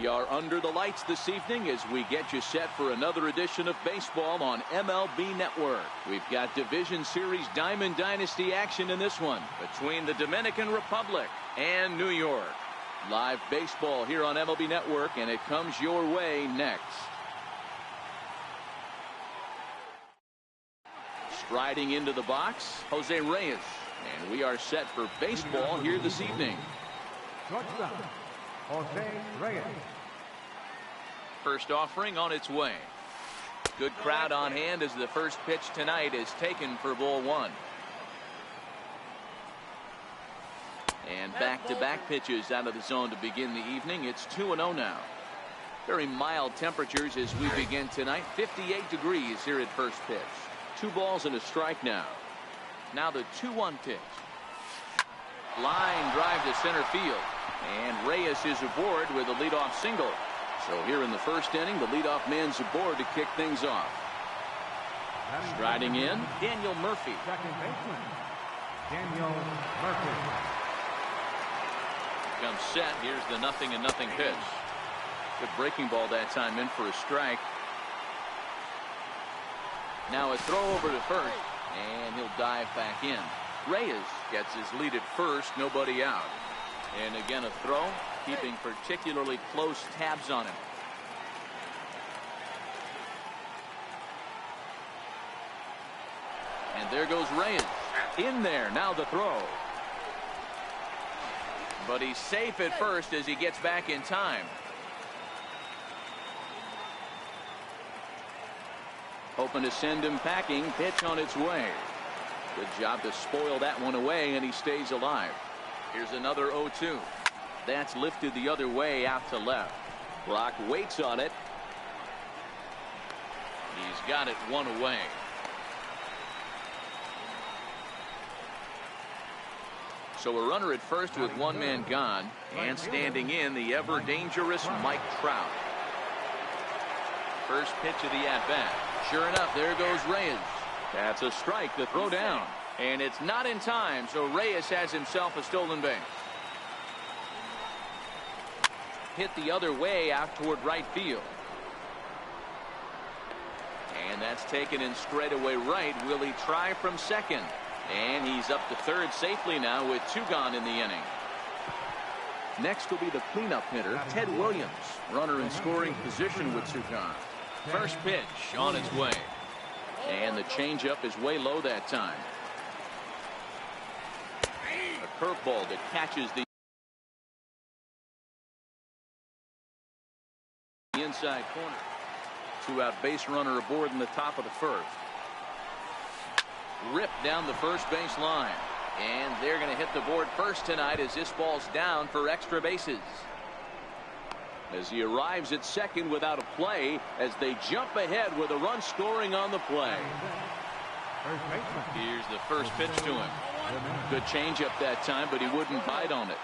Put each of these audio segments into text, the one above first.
are under the lights this evening as we get you set for another edition of baseball on MLB Network. We've got Division Series Diamond Dynasty action in this one between the Dominican Republic and New York. Live baseball here on MLB Network, and it comes your way next. Striding into the box, Jose Reyes. And we are set for baseball here this evening. Jose Reyes. First offering on its way. Good crowd on hand as the first pitch tonight is taken for ball one. And back-to-back pitches out of the zone to begin the evening. It's 2-0 now. Very mild temperatures as we begin tonight. 58 degrees here at first pitch. 2 balls and a strike now. Now the 2-1 pitch. Line drive to center field. And Reyes is aboard with a leadoff single. So here in the first inning, the leadoff man's aboard to kick things off. Striding in, Daniel Murphy. Second baseman, Daniel Murphy. Comes set. Here's the 0-0 pitch. Good breaking ball that time, in for a strike. Now a throw over to first, and he'll dive back in. Reyes gets his lead at first, nobody out. And again a throw, keeping particularly close tabs on him. And there goes Reyes. In there, now the throw. But he's safe at first as he gets back in time. Hoping to send him packing. Pitch on its way. Good job to spoil that one away, and he stays alive. Here's another 0-2. That's lifted the other way out to left. Brock waits on it. He's got it one away. So a runner at first with one man gone, and standing in the ever dangerous Mike Trout. First pitch of the at-bat. Sure enough, there goes Reyes. That's a strike, the throw down. And it's not in time, so Reyes has himself a stolen base. Hit the other way out toward right field. And that's taken in straightaway right. Will he try from second? And he's up to third safely now with 2 gone in the inning. Next will be the cleanup hitter, Ted Williams. Runner in scoring position with 2 gone. First pitch on its way. And the changeup is way low that time. A curveball that catches the inside corner. 2-out base runner aboard in the top of the first. Ripped down the first base line. And they're going to hit the board first tonight as this ball's down for extra bases. As he arrives at second without a play, as they jump ahead with a run scoring on the play. Here's the first pitch to him. Good changeup that time, but he wouldn't bite on it.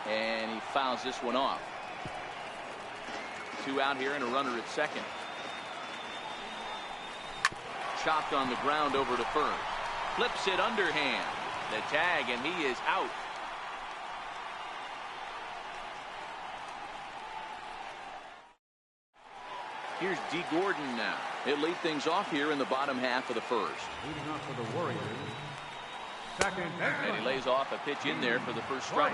And he fouls this one off. 2 out here and a runner at second. Chopped on the ground over to first. Flips it underhand. The tag, and he is out. Here's D. Gordon now. He'll lead things off here in the bottom half of the first. Leading off for the Warriors. Second baseman. And he lays off a pitch in there for the first strike.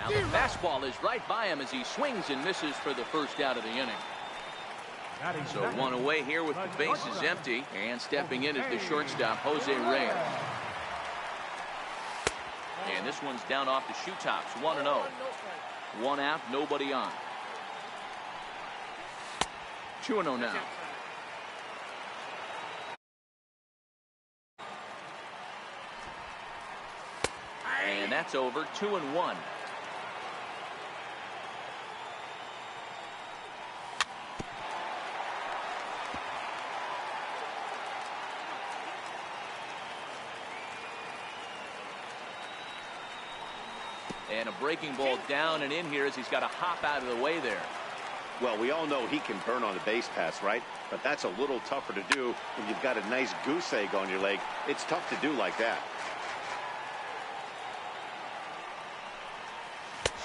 Now the fastball is right by him as he swings and misses for the first out of the inning. So 1 away here with the bases empty, and stepping in is the shortstop, Jose Reyes. And this one's down off the shoe tops, 1-0. 1 out, nobody on. 2-0 now. And that's over. 2-1. And a breaking ball down and in here as he's got to hop out of the way there. Well, we all know he can burn on the base pass, right? But that's a little tougher to do when you've got a nice goose egg on your leg. It's tough to do like that.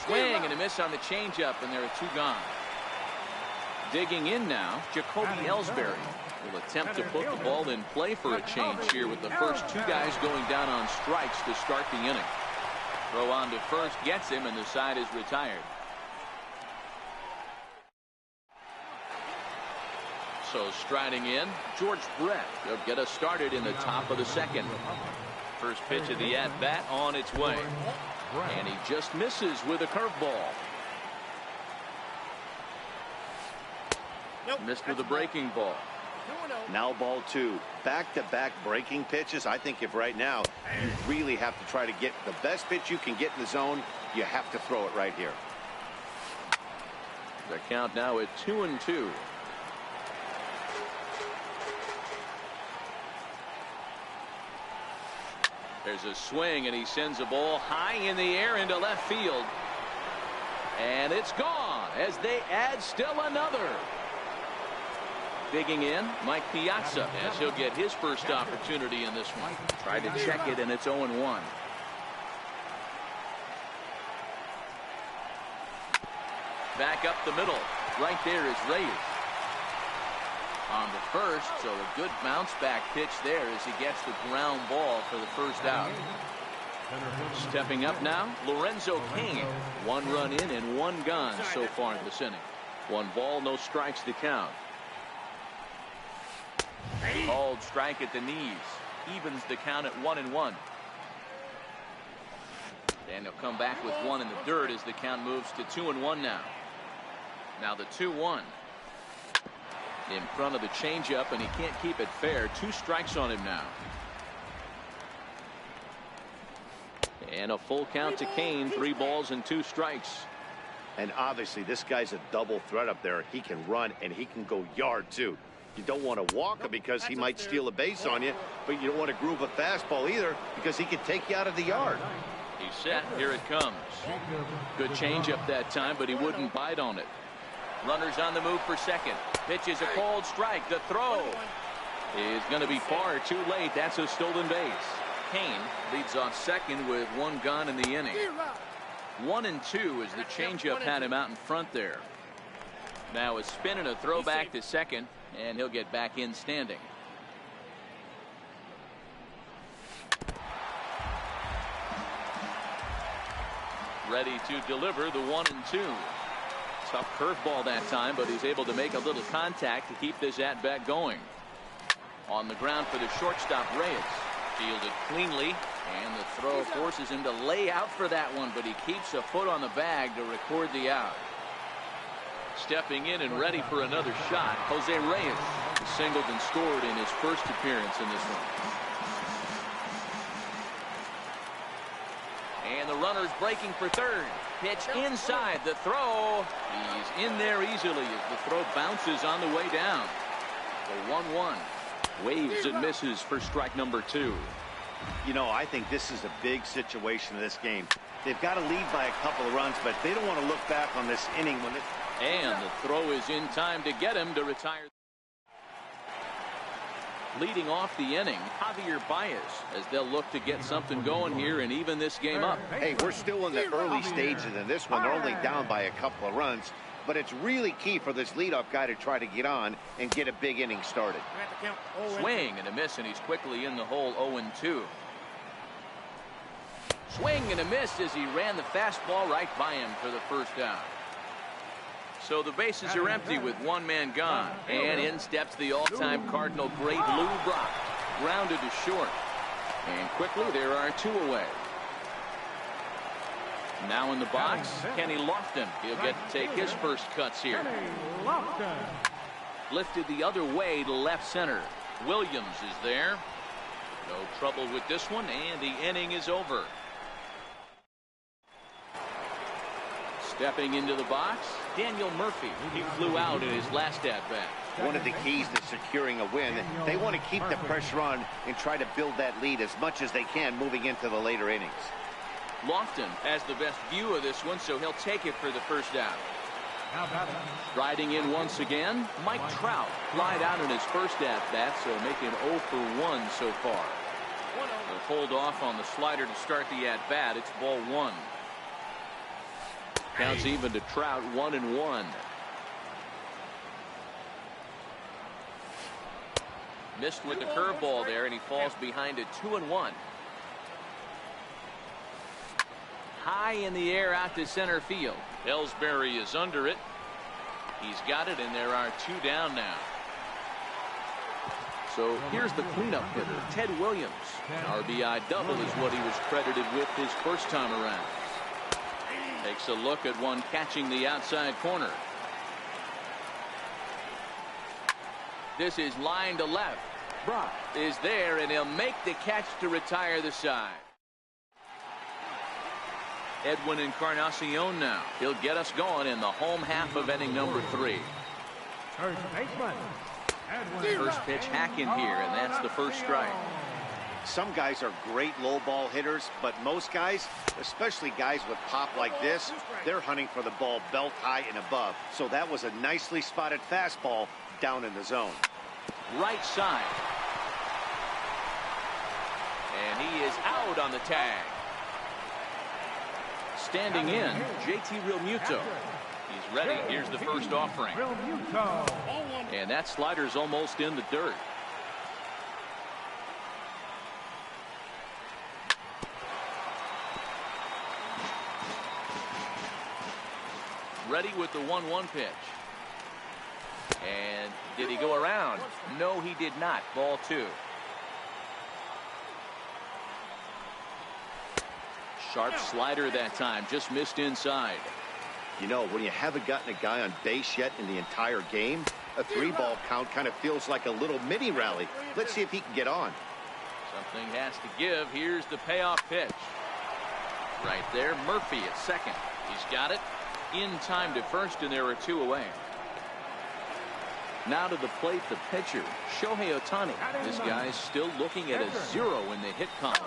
Swing and a miss on the changeup, and there are 2 gone. Digging in now, Jacoby Ellsbury will attempt to put the ball in play for a change here with the first 2 guys going down on strikes to start the inning. Throw on to first gets him, and the side is retired. So striding in, George Brett. He'll get us started in the top of the second. First pitch of the at-bat on its way. And he just misses with a curveball. Missed with a breaking ball. Now ball 2. Back-to-back breaking pitches. I think if right now you really have to try to get the best pitch you can get in the zone, you have to throw it right here. The count now at 2-2. There's a swing, and he sends a ball high in the air into left field. And it's gone as they add still another. Digging in, Mike Piazza, as he'll get his first opportunity in this one. Tried to check it, and it's 0-1. Back up the middle. Right there is Reyes. On the first, so a good bounce back pitch there as he gets the ground ball for the first out. Stepping up now, Lorenzo Cain. 1 run in and 1 gone so far in this inning. 1 ball, no strikes to count. Called strike at the knees. Evens the count at 1-1. And he'll come back with 1 in the dirt as the count moves to 2-1 now. Now the 2-1. In front of the changeup, and he can't keep it fair. 2 strikes on him now. And a full count to Cain. 3 balls and 2 strikes. And obviously this guy's a double threat up there. He can run and he can go yard too. You don't want to walk him because he might steal a base on you, but you don't want to groove a fastball either because he can take you out of the yard. He's set. Here it comes. Good changeup that time, but he wouldn't bite on it. Runners on the move for second. Pitch is a cold strike. The throw is going to be far too late. That's a stolen base. Cain leads off second with 1 gone in the inning. 1-2 as the changeup had him out in front there. Now a spin and a throw back to second, and he'll get back in standing. Ready to deliver the 1-2. Tough curveball that time, but he's able to make a little contact to keep this at-bat going. On the ground for the shortstop, Reyes. Fielded cleanly, and the throw forces him to lay out for that one, but he keeps a foot on the bag to record the out. Stepping in and ready for another shot, Jose Reyes. He singled and scored in his first appearance in this one. And the runner's breaking for third. Pitch inside. The throw. He's in there easily as the throw bounces on the way down. The 1-1. Waves and misses for strike number 2. You know, I think this is a big situation in this game. They've got to lead by a couple of runs, but they don't want to look back on this inning when it... And the throw is in time to get him to retire. Leading off the inning, Javier Baez, as they'll look to get something going here and even this game up. Hey, we're still in the early stages in this one. They're only down by a couple of runs, but it's really key for this leadoff guy to try to get on and get a big inning started. Swing and a miss, and he's quickly in the hole. 0-2. Swing and a miss as he ran the fastball right by him for the first out. So the bases are empty with 1 man gone. And in steps the all-time Cardinal great Lou Brock. Grounded to short. And quickly there are 2 away. Now in the box, Kenny Lofton. He'll get to take his first cuts here. Lifted the other way to left center. Williams is there. No trouble with this one, and the inning is over. Stepping into the box, Daniel Murphy. He flew out in his last at-bat. One of the keys to securing a win, they want to keep the pressure on and try to build that lead as much as they can moving into the later innings. Lofton has the best view of this one, so he'll take it for the first out. Now batting. Riding in once again, Mike Trout flied out in his first at-bat, so making 0 for 1 so far. They'll hold off on the slider to start the at-bat. It's ball 1. Counts even to Trout, 1-1. Missed with the curveball there, and he falls behind it, 2-1. High in the air out to center field. Ellsbury is under it. He's got it, and there are 2 down now. So here's the cleanup hitter, Ted Williams. An RBI double is what he was credited with his first time around. Takes a look at one catching the outside corner. This is line to left. Brock is there, and he'll make the catch to retire the side. Edwin Encarnacion now. He'll get us going in the home half of inning number 3. First baseman. Edwin. First pitch hack in here, and that's the first strike. Some guys are great low ball hitters, but most guys, especially guys with pop like this, they're hunting for the ball belt high and above. So that was a nicely spotted fastball down in the zone. Right side. And he is out on the tag. Standing in, JT Realmuto. He's ready. Here's the first offering. And that slider's almost in the dirt. Ready with the 1-1 pitch. And did he go around? No, he did not. Ball 2. Sharp slider that time, just missed inside. You know, when you haven't gotten a guy on base yet in the entire game, a 3-ball count kind of feels like a little mini rally. Let's see if he can get on. Something has to give. Here's the payoff pitch. Right there, Murphy at second. He's got it. In time to first, and there are 2 away. Now to the plate, the pitcher, Shohei Ohtani. This guy's still looking at a 0 in the hit column.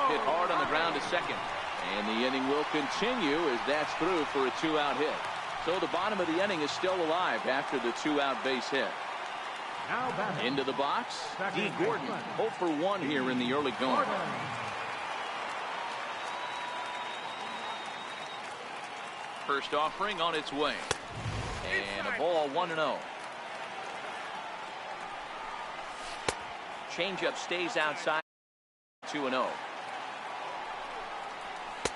Hit hard on the ground to second. And the inning will continue as that's through for a 2-out hit. So the bottom of the inning is still alive after the 2-out base hit. Into the box, D. Gordon, 0 for 1 here in the early going. First offering on its way. And a ball, 1-0. Changeup stays outside, 2-0.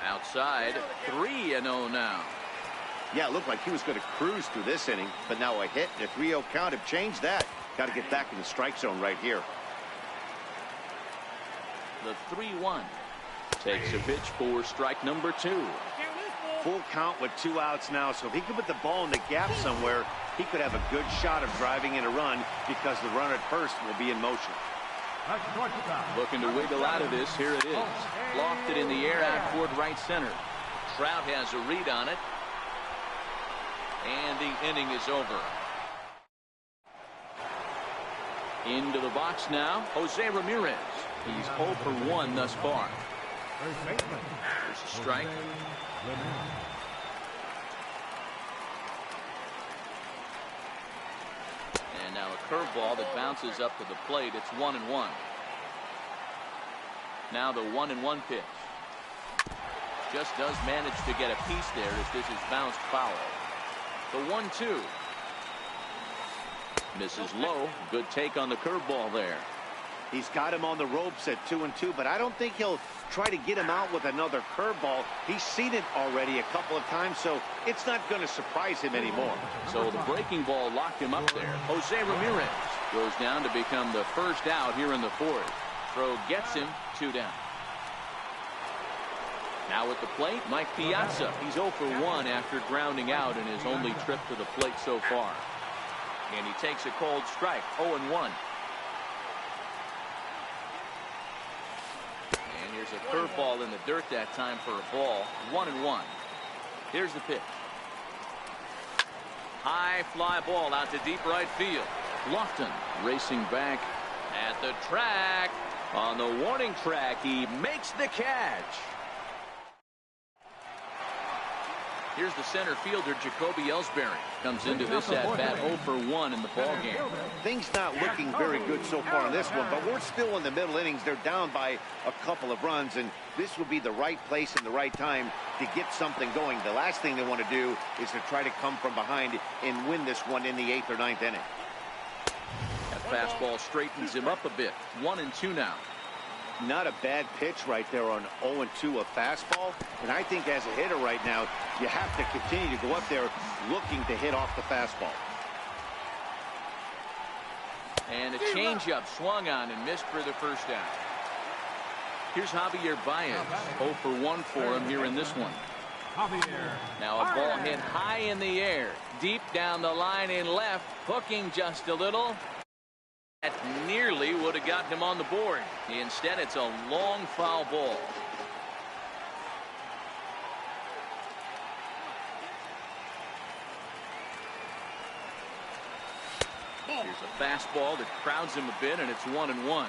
Outside, 3-0 now. Yeah, it looked like he was going to cruise through this inning, but now a hit and a 3-0 count have changed that. Got to get back in the strike zone right here. The 3-1 takes a pitch for strike number 2. Full count with 2 outs now, so if he could put the ball in the gap somewhere, he could have a good shot of driving in a run because the runner at first will be in motion. Looking to wiggle out of this. Here it is. Lofted in the air out toward right center. Trout has a read on it. And the inning is over. Into the box now, Jose Ramirez. He's 0 for 1 thus far. There's a strike. And now a curveball that bounces up to the plate. It's 1-1. Now the 1-1 pitch. Just does manage to get a piece there as this is bounced foul. The 1-2. Misses low. Good take on the curveball there. He's got him on the ropes at 2-2, but I don't think he'll try to get him out with another curveball. He's seen it already a couple of times, so it's not going to surprise him anymore. So the breaking ball locked him up there. Jose Ramirez goes down to become the first out here in the 4th. Throw gets him, 2 down. Now at the plate, Mike Piazza. He's 0 for 1 after grounding out in his only trip to the plate so far. And he takes a cold strike, 0-1. And here's a curveball in the dirt that time for a ball, 1-1. Here's the pitch. High fly ball out to deep right field. Lofton racing back at the track. On the warning track, he makes the catch. Here's the center fielder, Jacoby Ellsbury. Comes into this at-bat 0 for 1 in the ballgame. Things not looking very good so far in this one, but we're still in the middle innings. They're down by a couple of runs, and this would be the right place and the right time to get something going. The last thing they want to do is to try to come from behind and win this one in the 8th or 9th inning. That fastball straightens him up a bit. 1-2 now. Not a bad pitch right there on 0-2, a fastball. And I think as a hitter right now, you have to continue to go up there looking to hit off the fastball. And a changeup swung on and missed for the first out. Here's Javier Baez. 0 for 1 for him here in this one. Now a ball hit high in the air, deep down the line in left, hooking just a little. That nearly would have gotten him on the board. Instead, it's a long foul ball. Here's a fastball that crowds him a bit, and it's 1-1.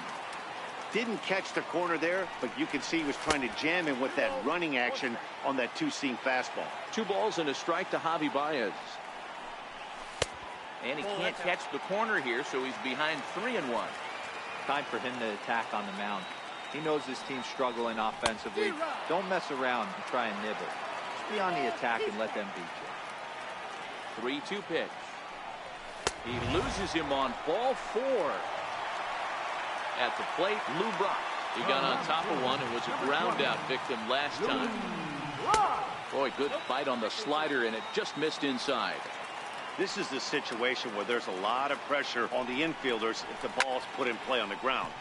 Didn't catch the corner there, but you can see he was trying to jam him with that running action on that two-seam fastball. 2 balls and a strike to Javi Baez. And he can't catch the corner here, so he's behind 3-1. Time for him to attack on the mound. He knows his team's struggling offensively. Don't mess around and try and nibble. Just be on the attack and let them beat you. 3-2 pitch. He loses him on ball 4. At the plate, Lou Brock. He got on top of one and was a ground out victim last time. Boy, good fight on the slider, and it just missed inside. This is the situation where there's a lot of pressure on the infielders if the ball's put in play on the ground.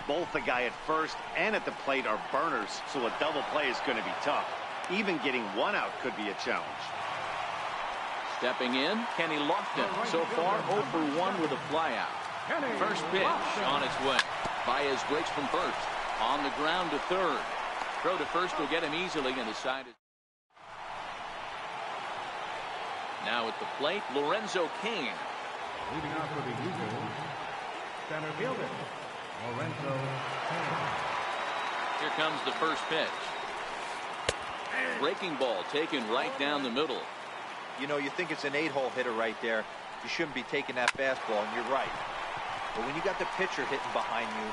Both the guy at first and at the plate are burners, so a double play is going to be tough. Even getting one out could be a challenge. Stepping in, Kenny Lofton. So far, 0 for 1 with a flyout. First pitch on its way. Baez breaks from first. On the ground to third. Throw to first will get him easily, and the side is. Now at the plate, Lorenzo Cain. Leading off for the Eagles, center fielder, Lorenzo Cain. Here comes the first pitch. Breaking ball taken right down the middle. You know, you think it's an 8-hole hitter right there. You shouldn't be taking that fastball, and you're right. But when you got the pitcher hitting behind you,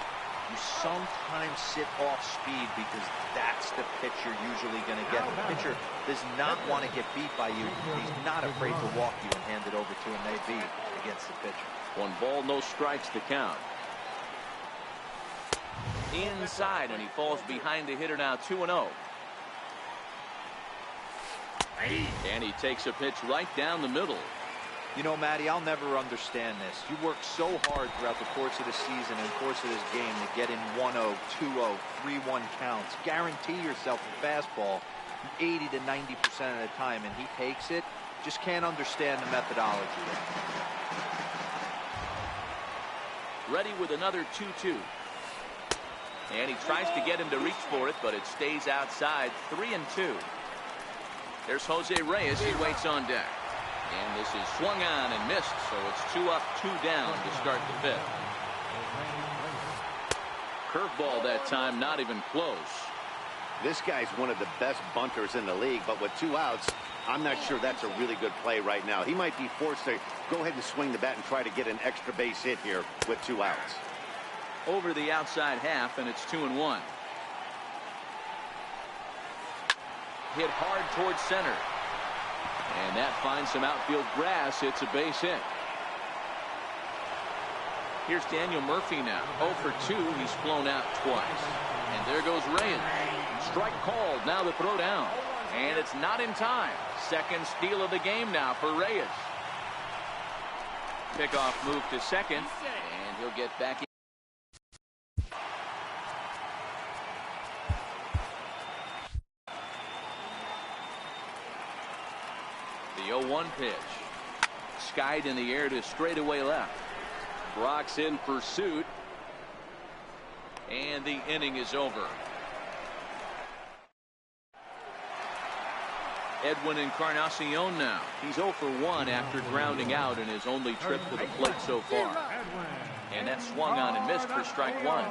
you sometimes sit off speed because that's the pitch you're usually going to get. The pitcher does not want to get beat by you. He's not afraid to walk you and hand it over to him. They beat against the pitcher. 1 ball, no strikes to count. Inside, and he falls behind the hitter now 2-0. And he takes a pitch right down the middle. You know, Matty, I'll never understand this. You work so hard throughout the course of the season and course of this game to get in 1-0, 2-0, 3-1 counts. Guarantee yourself a fastball 80 to 90% of the time, and he takes it. Just can't understand the methodology. Ready with another 2-2. And he tries to get him to reach for it, but it stays outside. 3-2. There's Jose Reyes. He waits on deck. And this is swung on and missed, so it's 2 up, 2 down to start the 5th. Curveball that time, not even close. This guy's one of the best bunters in the league, but with 2 outs, I'm not sure that's a really good play right now. He might be forced to go ahead and swing the bat and try to get an extra base hit here with 2 outs. Over the outside half, and it's 2-1. Hit hard towards center. And that finds some outfield grass. It's a base hit. Here's Daniel Murphy now. 0 for 2. He's flown out twice. And there goes Reyes. Strike called. Now the throw down. And it's not in time. Second steal of the game now for Reyes. Pickoff move to second. And he'll get back in. The 0-1 pitch. Skied in the air to straightaway left. Brock's in pursuit. And the inning is over. Edwin Encarnacion now. He's 0 for 1 after grounding out in his only trip to the plate so far. And that swung on and missed for strike 1.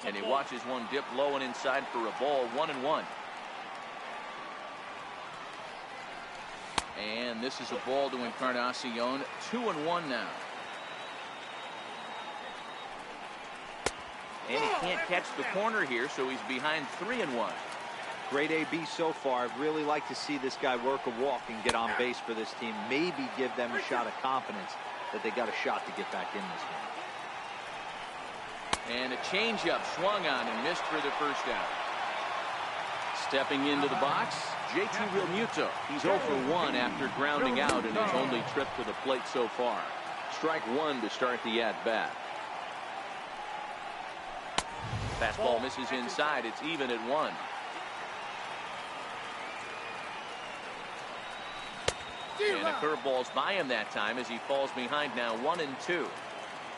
And he watches one dip low and inside for a ball, 1-1. And this is a ball to Encarnacion, 2-1 now. And he can't catch the corner here, so he's behind 3-1. Great AB so far. I'd really like to see this guy work a walk and get on base for this team. Maybe give them a shot of confidence that they got a shot to get back in this one. And a changeup swung on and missed for the first out. Stepping into the box, JT Realmuto. He's 0 for 1 after grounding out in his only trip to the plate so far. Strike one to start the at-bat. Fastball misses inside. It's even at 1. And a curveball's by him that time as he falls behind now 1-2.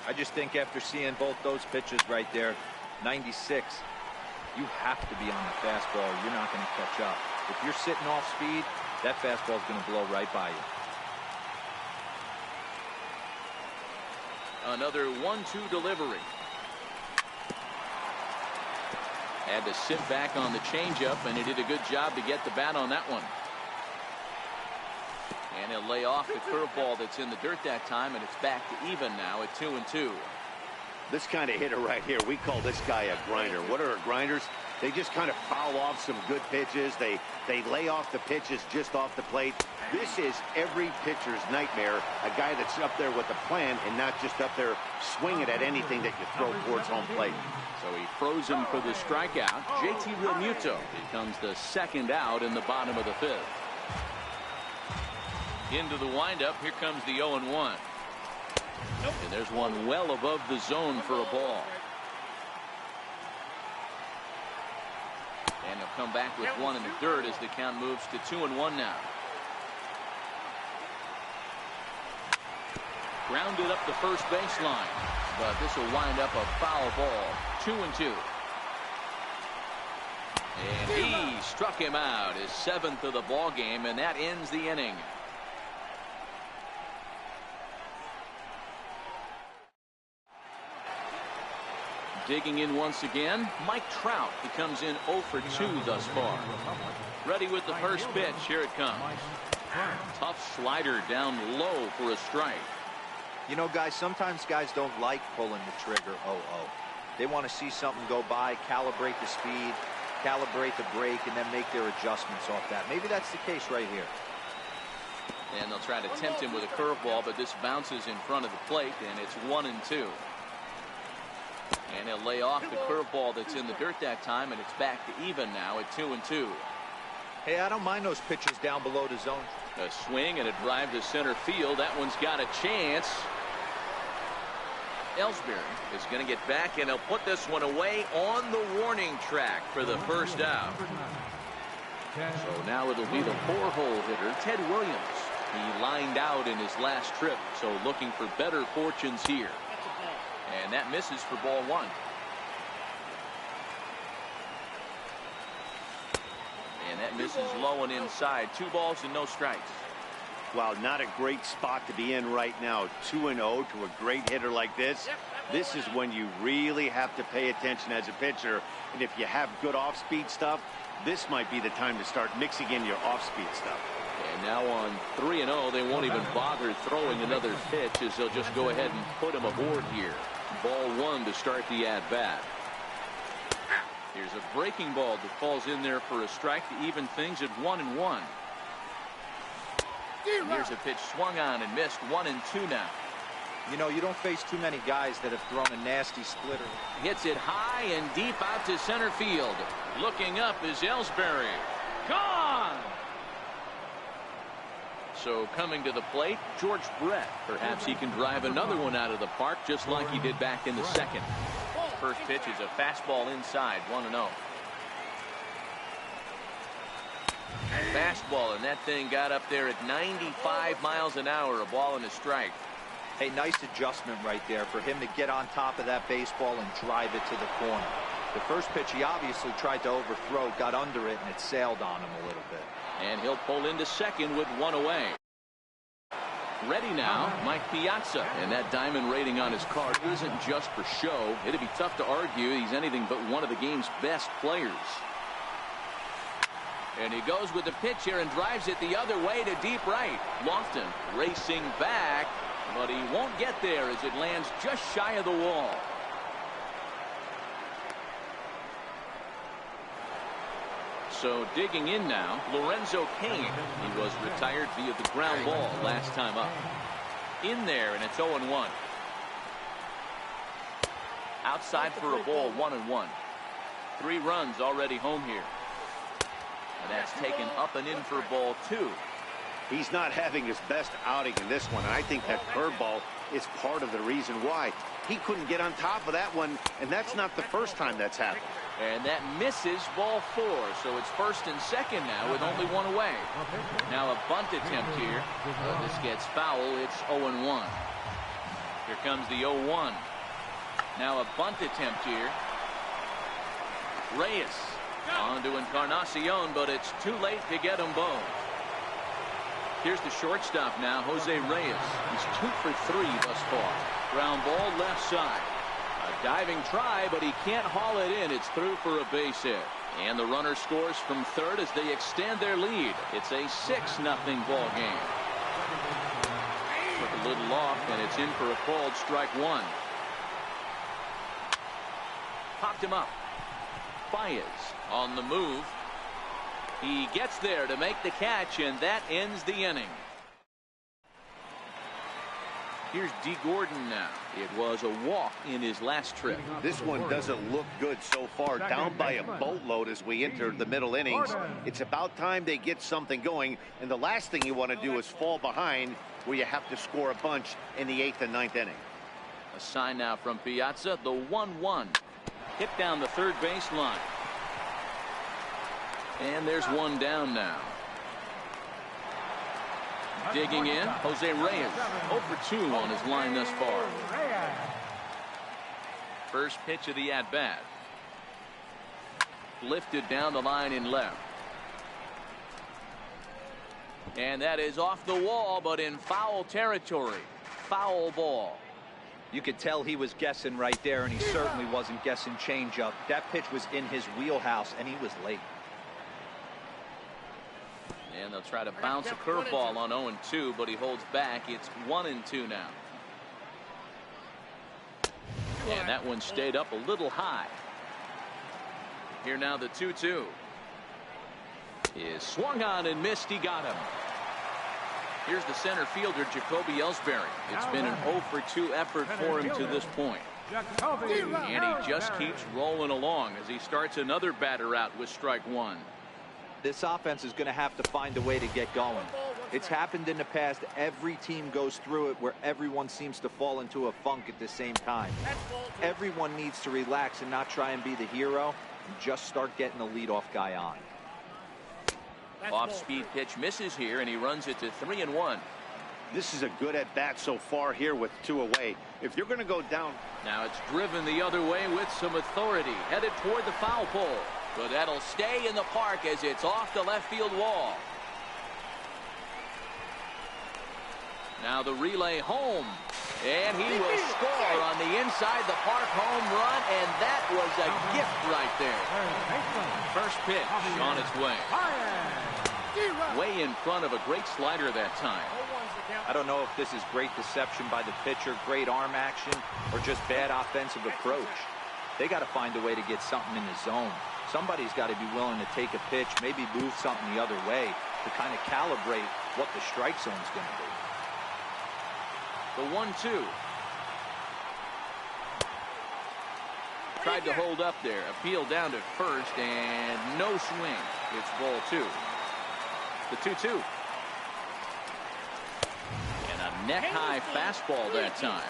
I just think after seeing both those pitches right there, 96, you have to be on the fastball or you're not going to catch up. If you're sitting off speed, that fastball is going to blow right by you. Another 1-2 delivery. Had to sit back on the changeup, and he did a good job to get the bat on that one. And he'll lay off the curveball that's in the dirt that time, and it's back to even now at 2-2. This kind of hitter right here, we call this guy a grinder. What are grinders? They just kind of foul off some good pitches. They lay off the pitches just off the plate. This is every pitcher's nightmare, a guy that's up there with a plan and not just up there swinging at anything that you throw towards home plate. So he froze him for the strikeout. JT Realmuto becomes the second out in the bottom of the 5th. Into the windup, here comes the 0-1. And there's one well above the zone for a ball. And he'll come back with one in the dirt as the count moves to 2-1 now. Grounded up the first baseline, but this will wind up a foul ball. 2-2. And he struck him out, his 7th of the ball game, and that ends the inning. Digging in once again, Mike Trout. He comes in 0 for 2 thus far. Ready with the first pitch. Here it comes. Tough slider down low for a strike. You know, guys, sometimes guys don't like pulling the trigger 0-0. They want to see something go by, calibrate the speed, calibrate the break, and then make their adjustments off that. Maybe that's the case right here. And they'll try to tempt him with a curveball, but this bounces in front of the plate, and it's 1-2. And he'll lay off the curveball that's in the dirt that time, and it's back to even now at 2-2. Hey, I don't mind those pitches down below the zone. A swing and a drive to center field. That one's got a chance. Ellsbury is going to get back, and he'll put this one away on the warning track for the first out. So now it'll be the 4-hole hitter, Ted Williams. He lined out in his last trip, so looking for better fortunes here. And that misses for ball 1. And that misses low and inside. 2 balls and no strikes. Wow, not a great spot to be in right now. 2-0 to a great hitter like this. This is when you really have to pay attention as a pitcher. And if you have good off-speed stuff, this might be the time to start mixing in your off-speed stuff. And now on 3-0, they won't even bother throwing another pitch as they'll just go ahead and put him aboard here. Ball 1 to start the at-bat. Here's a breaking ball that falls in there for a strike to even things at 1-1. Here's a pitch swung on and missed. 1-2 now. You know, you don't face too many guys that have thrown a nasty splitter. Hits it high and deep out to center field. Looking up is Ellsbury. Gone! So coming to the plate, George Brett. Perhaps he can drive another one out of the park just like he did back in the second. First pitch is a fastball inside, 1-0. Fastball, and that thing got up there at 95 miles an hour, a ball and a strike. Hey, nice adjustment right there for him to get on top of that baseball and drive it to the corner. The first pitch he obviously tried to overthrow, got under it, and it sailed on him a little bit. And he'll pull into second with 1 away. Ready now, Mike Piazza. And that diamond rating on his card isn't just for show. It'd be tough to argue he's anything but one of the game's best players. And he goes with the pitch here and drives it the other way to deep right. Lofton racing back, but he won't get there as it lands just shy of the wall. So digging in now, Lorenzo Cain. He was retired via the ground ball last time up. In there, and it's 0-1. Outside for a ball, 1-1. 3 runs already home here. And that's taken up and in for ball 2. He's not having his best outing in this one. And I think that curveball is part of the reason why. He couldn't get on top of that one, and that's not the first time that's happened. And that misses ball 4, so it's first and second now with only 1 away. Now a bunt attempt here. This gets foul. It's 0-1. Here comes the 0-1. Now a bunt attempt here. Reyes on to Encarnacion, but it's too late to get them both. Here's the shortstop now, Jose Reyes. He's 2 for 3 thus far. Ground ball left side. A diving try, but he can't haul it in. It's through for a base hit. And the runner scores from third as they extend their lead. It's a 6-0 ball game. Took a little off, and it's in for a called strike 1. Popped him up. Baez on the move. He gets there to make the catch, and that ends the inning. Here's D. Gordon now. It was a walk in his last trip. This one doesn't look good so far. Down by a boatload as we enter the middle innings. It's about time they get something going, and the last thing you want to do is fall behind where you have to score a bunch in the 8th and 9th inning. A sign now from Piazza, the 1-1. Hit down the third base line. And there's one down now. Digging in, Jose Reyes. 0 for 2 on his line thus far. First pitch of the at-bat. Lifted down the line in left. And that is off the wall, but in foul territory. Foul ball. You could tell he was guessing right there, and he certainly wasn't guessing changeup. That pitch was in his wheelhouse, and he was late. And they'll try to bounce a curveball on 0-2, but he holds back. It's 1-2 now. And that one stayed up a little high. Here now the 2-2. Is swung on and missed. He got him. Here's the center fielder, Jacoby Ellsbury. It's been an 0 for 2 effort for him to this point. And he just keeps rolling along as he starts another batter out with strike 1. This offense is going to have to find a way to get going. It's happened in the past. Every team goes through it where everyone seems to fall into a funk at the same time. Everyone needs to relax and not try and be the hero and just start getting the leadoff guy on. Off-speed pitch misses here, and he runs it to 3-1. This is a good at-bat so far here with 2 away. If you're going to go down. Now it's driven the other way with some authority. Headed toward the foul pole. But that'll stay in the park as it's off the left field wall. Now the relay home. And he will score on the inside the park home run, and that was a gift right there. First pitch on its way. Way in front of a great slider that time. I don't know if this is great deception by the pitcher, great arm action, or just bad offensive approach. They got to find a way to get something in the zone. Somebody's got to be willing to take a pitch, maybe move something the other way to kind of calibrate what the strike zone is going to be. The 1-2. Tried to hold up there. Appeal down to first, and no swing. It's ball 2. The 2-2. And a neck-high fastball that time.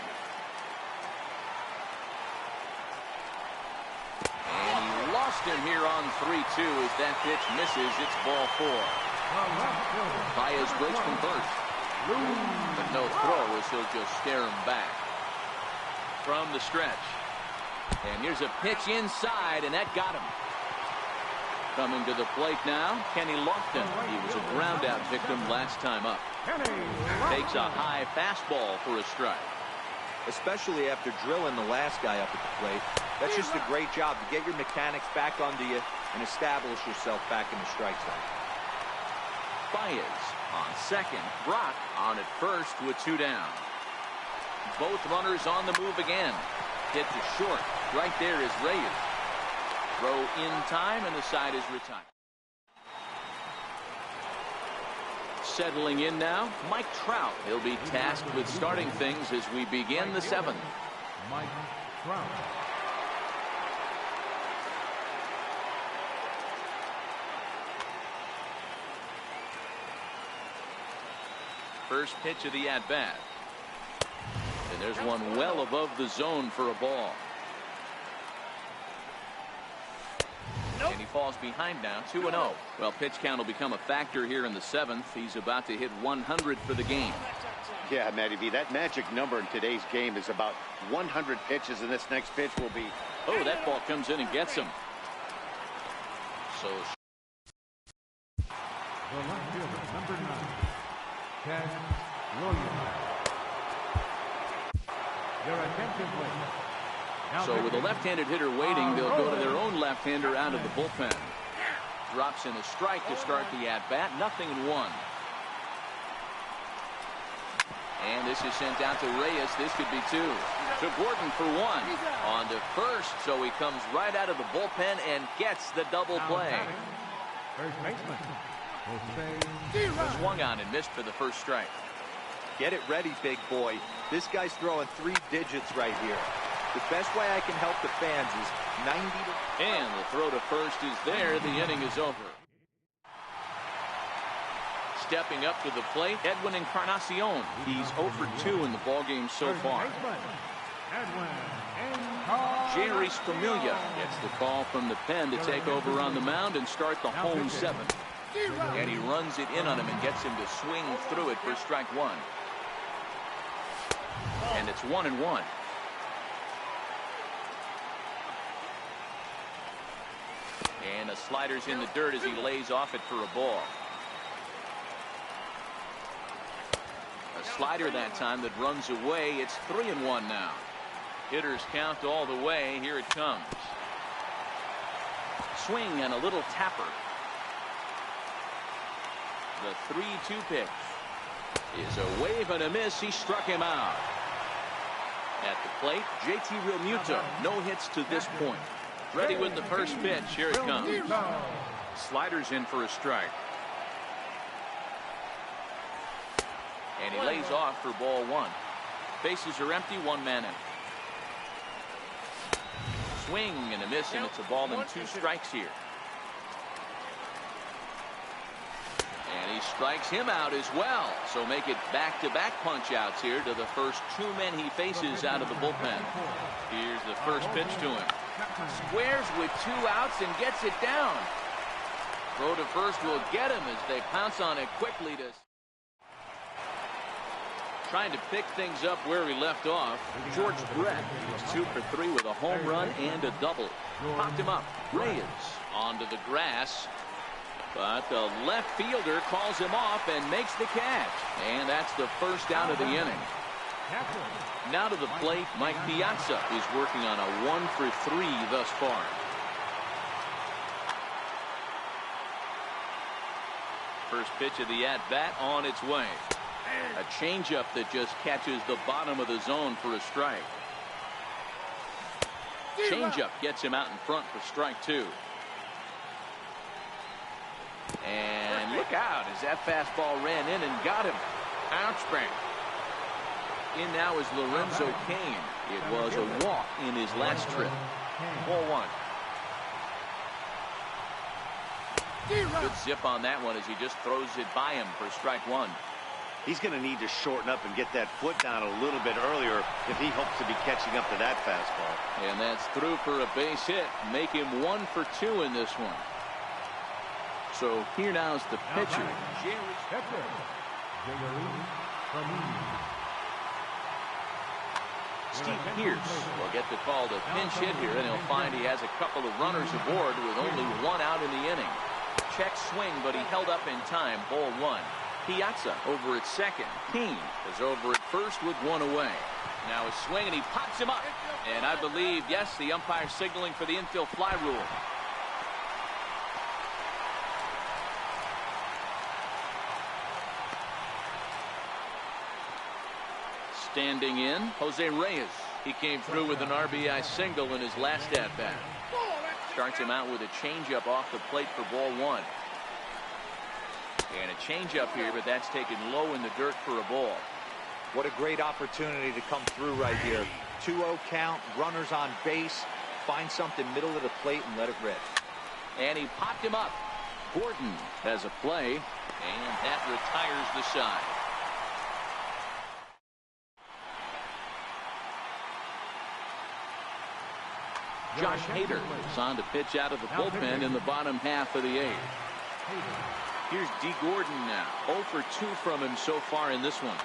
And he lost him here on 3-2 as that pitch misses. It's ball 4. Baez breaks from first. But no throw as he'll just stare him back. From the stretch. And here's a pitch inside, and that got him. Coming to the plate now, Kenny Lofton. He was a ground-out victim last time up. Takes a high fastball for a strike. Especially after drilling the last guy up at the plate. That's just a great job to get your mechanics back under you and establish yourself back in the strike zone. Baez on second. Brock on at first with 2 down. Both runners on the move again. Hit to short. Right there is Reyes. Throw in time, and the side is retired. Settling in now, Mike Trout. He'll be tasked with starting things as we begin the 7th. Mike Trout. First pitch of the at-bat. And there's one well above the zone for a ball. And he falls behind now, 2-0. Well, pitch count will become a factor here in the 7th. He's about to hit 100 for the game. Yeah, Matty V, that magic number in today's game is about 100 pitches, and this next pitch will be... Oh, that ball comes in and gets him. So... The left fielder, number 9, Ted Williams. Your attention, please. So with a left-handed hitter waiting, they'll go to their own left-hander out of the bullpen. Drops in a strike to start the at-bat. 0-1. And this is sent out to Reyes. This could be 2. To Gordon for 1. On to first. So he comes right out of the bullpen and gets the double play. First baseman. Swung on and missed for the first strike. Get it ready, big boy. This guy's throwing 3 digits right here. The best way I can help the fans is 90 to... And the throw to first is there. The inning is over. Stepping up to the plate, Edwin Encarnacion. He's 0 for 2 in the ballgame so far. Jerry Familia gets the call from the pen to take over on the mound and start the home 7th. And he runs it in on him and gets him to swing through it for strike 1. And it's 1-1. And a slider's in the dirt as he lays off it for a ball. A slider that time that runs away. It's 3-1 now. Hitters count all the way. Here it comes. Swing and a little tapper. The 3-2 pitch is a wave and a miss. He struck him out. At the plate, JT Realmuto. No hits to this point. Ready with the first pitch. Here it comes. Sliders in for a strike. And he lays off for ball 1. Bases are empty. 1 man in. Swing and a miss, and it's a ball and 2 strikes here. And he strikes him out as well. So make it back-to-back punch-outs here to the first 2 men he faces out of the bullpen. Here's the first pitch to him. Squares with 2 outs and gets it down. Throw to first will get him as they pounce on it quickly to... Trying to pick things up where he left off. George Brett was 2 for 3 with a home run and a double. Popped him up. Reyes onto the grass. But the left fielder calls him off and makes the catch. And that's the first out of the inning. Now to the plate, Mike Piazza is working on a 1 for 3 thus far. First pitch of the at-bat on its way. A changeup that just catches the bottom of the zone for a strike. Changeup gets him out in front for strike 2. And look out as that fastball ran in and got him. Ouchback. In now is Lorenzo Cain. It was a walk in his last trip. Ball 1. Good zip on that one as he just throws it by him for strike 1. He's going to need to shorten up and get that foot down a little bit earlier if he hopes to be catching up to that fastball. And that's through for a base hit. Make him 1 for 2 in this one. So here now is the pitcher. Steve Pierce will get the call to pinch hit here, and he'll find he has a couple of runners aboard with only one out in the inning. Check swing, but he held up in time. Ball one. Piazza over at second. King is over at first with one away. Now a swing, and he pops him up. And I believe, yes, the umpire signaling for the infield fly rule. Standing in, Jose Reyes. He came through with an RBI single in his last at-bat. Starts him out with a changeup off the plate for ball one. And a changeup here, but that's taken low in the dirt for a ball. What a great opportunity to come through right here. 2-0 count, runners on base. Find something middle of the plate and let it rip. And he popped him up. Gordon has a play, and that retires the side. Josh Hader is on to pitch out of the bullpen in the bottom half of the eighth. Here's D. Gordon now. 0 for 2 from him so far in this one.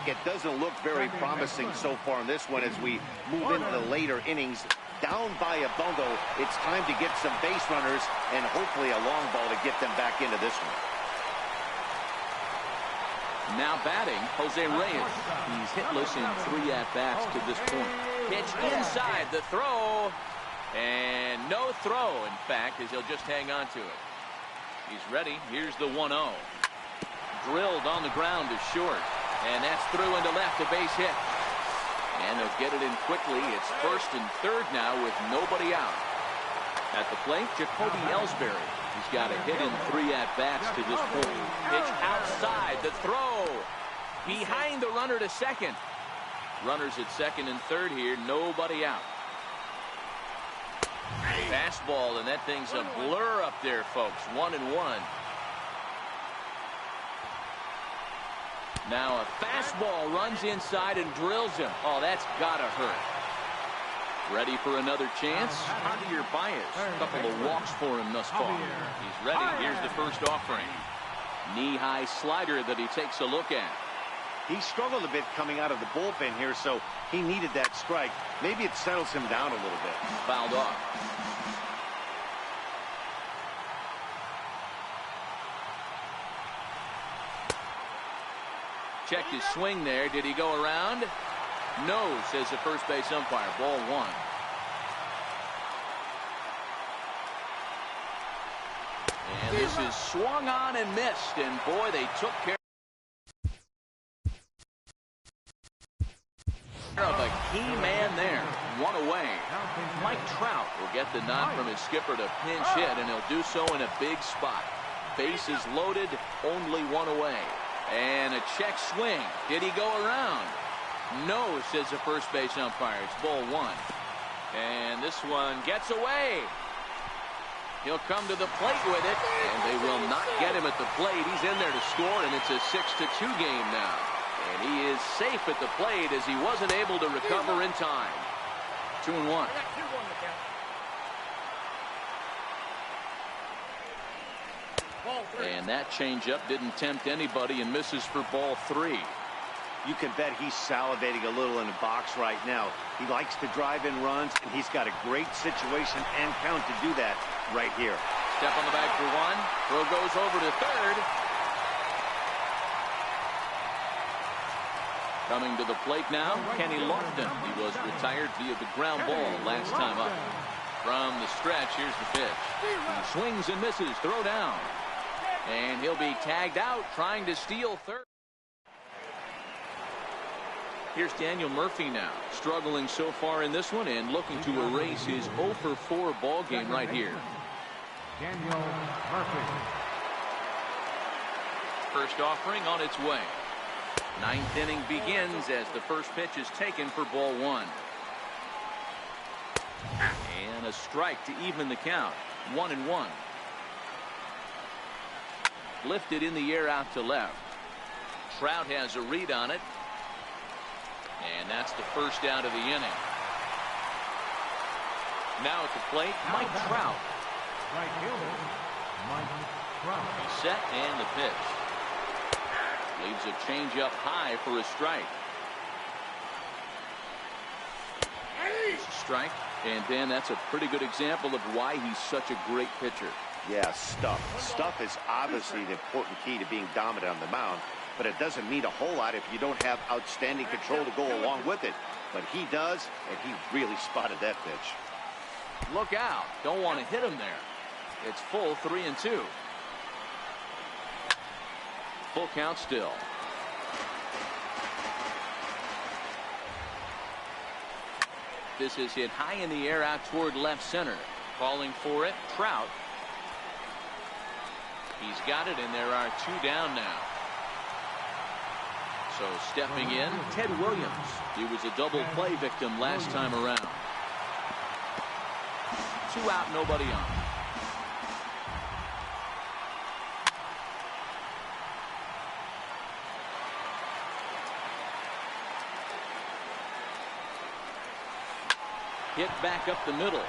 It doesn't look very promising so far in this one as we move into the later innings. Down by a bundle, it's time to get some base runners and hopefully a long ball to get them back into this one. Now batting, Jose Reyes. He's hitless in 3 at-bats to this point. Pitch inside, the throw, and no throw, in fact, as he'll just hang on to it. He's ready. Here's the 1-0. Drilled on the ground to short, and that's through into left, a base hit. And they'll get it in quickly. It's first and third now with nobody out. At the plate, Jacoby Ellsbury. He's got a hit in 3 at-bats to this point. Pitch outside, the throw. Behind the runner to second. Runners at second and third here, nobody out. Fastball, and that thing's a blur up there, folks. 1-1. Now a fastball runs inside and drills him. Oh, that's gotta hurt. Ready for another chance? Javier Baez. A couple of walks for him thus far. He's ready. Here's the first offering. Knee-high slider that he takes a look at. He struggled a bit coming out of the bullpen here, so he needed that strike. Maybe it settles him down a little bit. Fouled off. Checked his swing there. Did he go around? No, says the first base umpire. Ball one. And this is swung on and missed. And boy, they took care of a key man there. One away. Mike Trout will get the nod from his skipper to pinch hit, and he'll do so in a big spot. Bases loaded, only one away. And a check swing. Did he go around? No, says the first base umpire. It's ball one. And this one gets away. He'll come to the plate with it, and they will not get him at the plate. He's in there to score, and it's a 6-2 game now. And he is safe at the plate as he wasn't able to recover in time. 2-1. And that changeup didn't tempt anybody and misses for ball three. You can bet he's salivating a little in the box right now. He likes to drive in runs, and he's got a great situation and count to do that right here. Step on the bag for one. Throw goes over to third. Coming to the plate now, Kenny Lofton. He was retired via the ground ball last time up. From the stretch, here's the pitch. He swings and misses. Throw down. And he'll be tagged out trying to steal third. Here's Daniel Murphy now, struggling so far in this one and looking to erase his 0 for 4 ball game right here. Daniel Murphy. First offering on its way. Ninth inning begins as the first pitch is taken for ball one. And a strike to even the count. 1-1. Lifted in the air out to left. Trout has a read on it. And that's the first out of the inning. Now at the plate, Mike Trout. Right fielder, Mike Trout. He's set and the pitch. Leaves a changeup high for a strike. a strike. And Dan, that's a pretty good example of why he's such a great pitcher. Yeah, stuff. Stuff is obviously the important key to being dominant on the mound, but it doesn't mean a whole lot if you don't have outstanding control to go along with it. But he does, and he really spotted that pitch. Look out. Don't want to hit him there. It's full 3-2. Full count still. This is hit high in the air out toward left center. Calling for it, Trout. He's got it, and there are 2 down now. So stepping in, Ted Williams. He was a double play victim last time around. 2 out, nobody on. Hit back up the middle.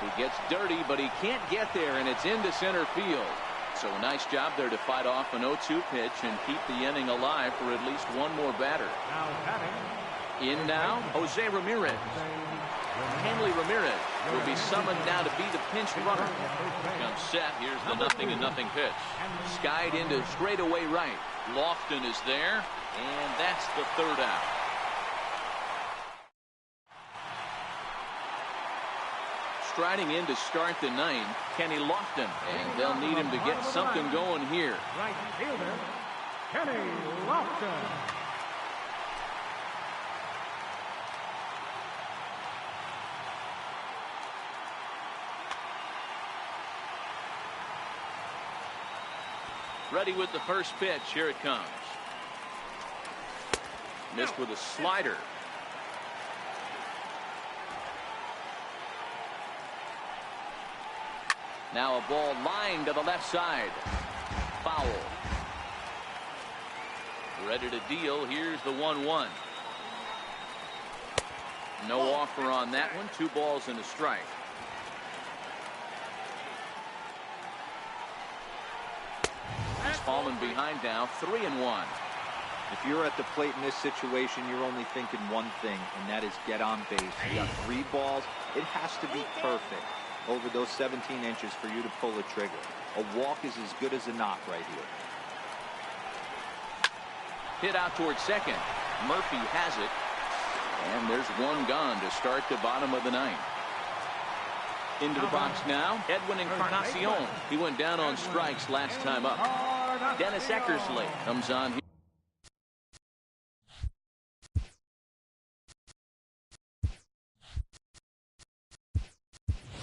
He gets dirty, but he can't get there, and it's into center field. So a nice job there to fight off an 0-2 pitch and keep the inning alive for at least one more batter. In now, Jose Ramirez. Hanley Ramirez will be summoned now to be the pinch runner. Comes set. Here's the 0-0 pitch. Skied into straightaway right. Lofton is there, and that's the 3rd out. Striding in to start the 9th, Kenny Lofton, and they'll need him to get something going here. Right fielder, Kenny Lofton. Ready with the first pitch. Here it comes. Missed with a slider. Now a ball lined to the left side. Foul. Ready to deal. Here's the 1-1. No offer on that one. 2 balls and a strike. He's fallen behind now. 3-1. If you're at the plate in this situation, you're only thinking one thing, and that is get on base. You got 3 balls. It has to be perfect over those 17 inches for you to pull the trigger. A walk is as good as a knock right here. Hit out towards second. Murphy has it. And there's 1 gone to start the bottom of the 9th. Into the box now, Edwin Encarnacion. He went down on strikes last time up. Dennis Eckersley comes on here.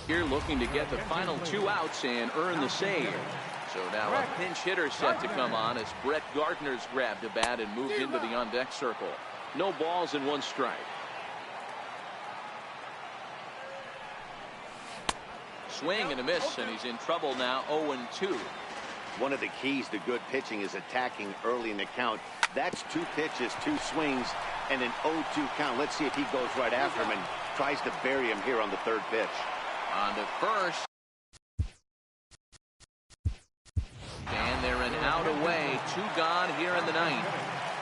Here looking to get the final 2 outs and earn the save. So now a pinch hitter set to come on as Brett Gardner's grabbed a bat and moved into the on-deck circle. No balls and 1 strike. Swing and a miss, and he's in trouble now. 0-2. One of the keys to good pitching is attacking early in the count. That's 2 pitches, 2 swings, and an 0-2 count. Let's see if he goes right after him and tries to bury him here on the 3rd pitch. On to first. And they're an out away. 2 gone here in the 9th.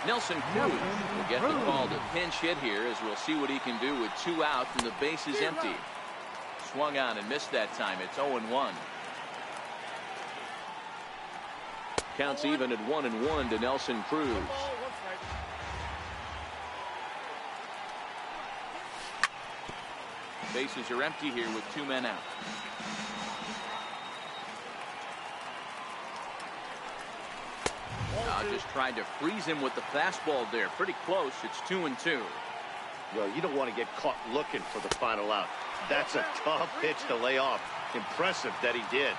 Nelson Cruz will get the call to pinch hit here, as we'll see what he can do with 2 out and the bases empty. Swung on and missed that time. It's 0-1. Counts even at 1-1 to Nelson Cruz. Bases are empty here with 2 men out. Just tried to freeze him with the fastball there. Pretty close. It's 2-2. Well, you don't want to get caught looking for the final out. That's a tough pitch to lay off. Impressive that he did.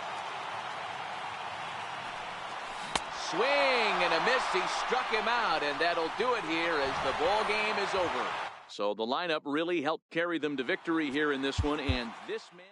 Swing and a miss. He struck him out, and that'll do it here as the ball game is over. So the lineup really helped carry them to victory here in this one, and this man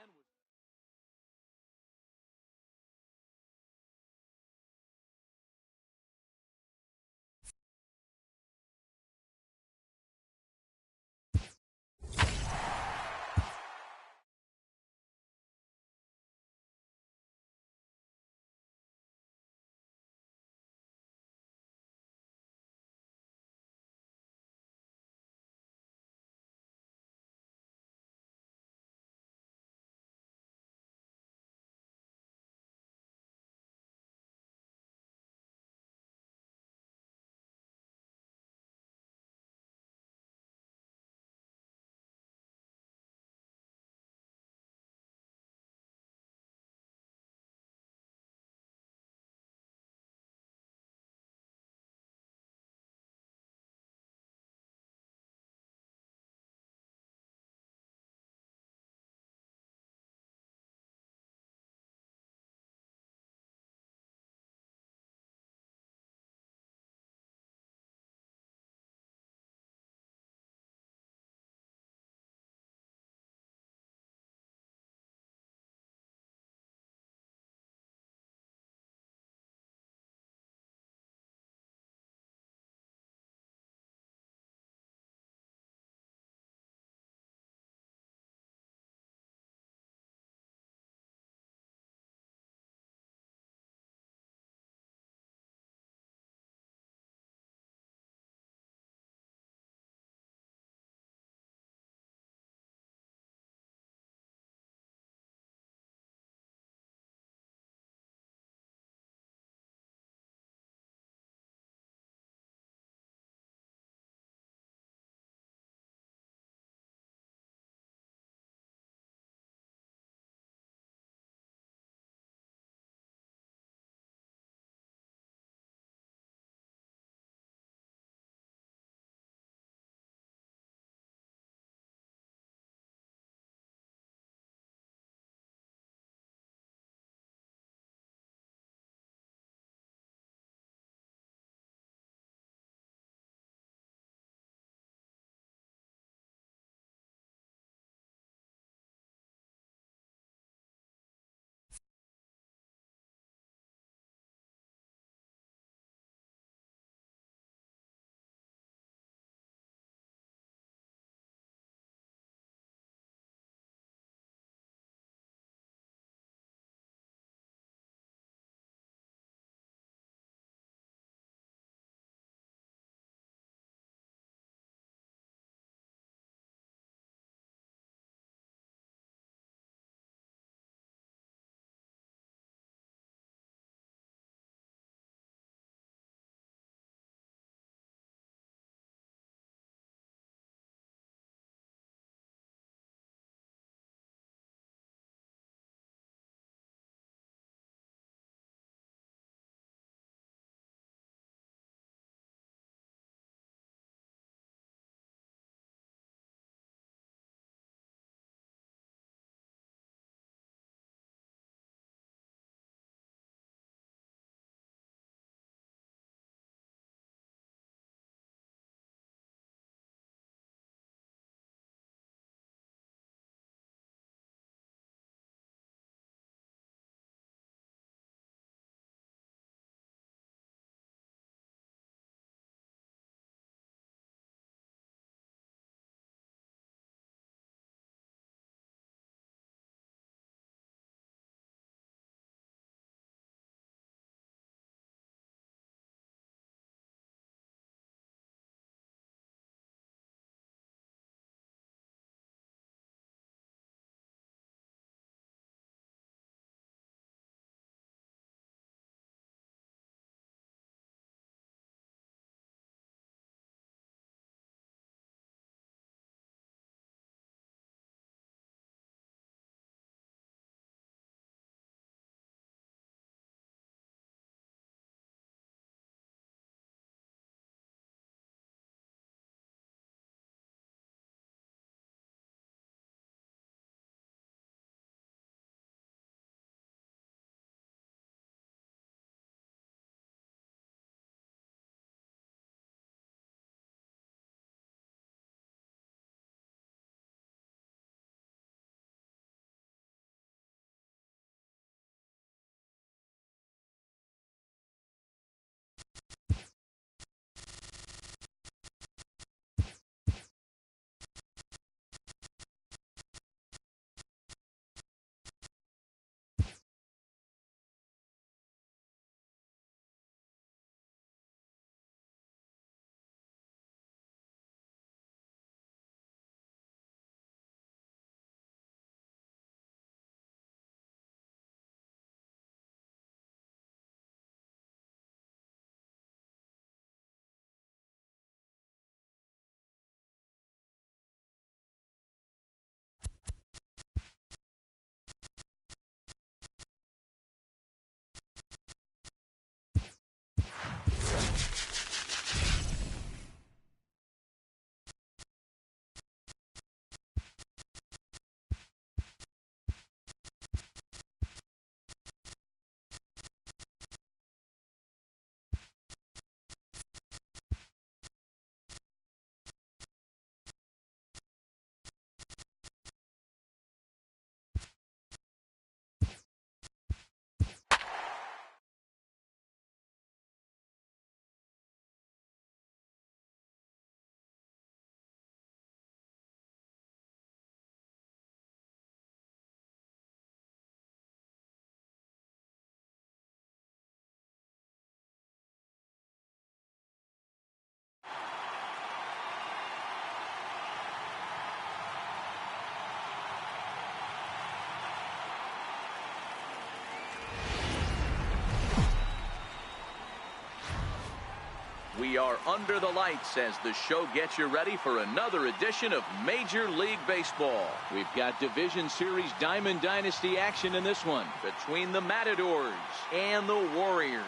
We are under the lights as the show gets you ready for another edition of Major League Baseball. We've got Division Series Diamond Dynasty action in this one between the Matadors and the Warriors.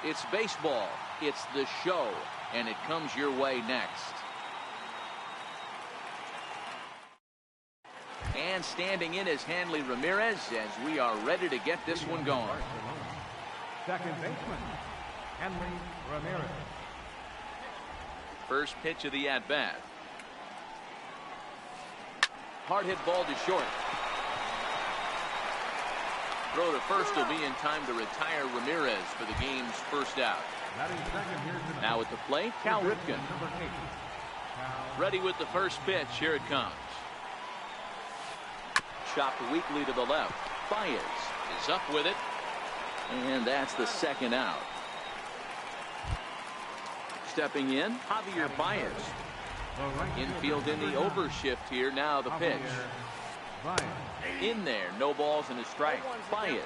It's baseball, it's the show, and it comes your way next. And standing in is Hanley Ramirez as we are ready to get this one going. Second baseman, Hanley Ramirez. First pitch of the at-bat. Hard hit ball to short. Throw to first will be in time to retire Ramirez for the game's first out. Now at the plate, Cal Ripken. Ready with the first pitch. Here it comes. Chopped weakly to the left. Baez is up with it. And that's the second out. Stepping in, Javier Baez. Infield in the overshift here. Now the pitch. In there, no balls and a strike. Baez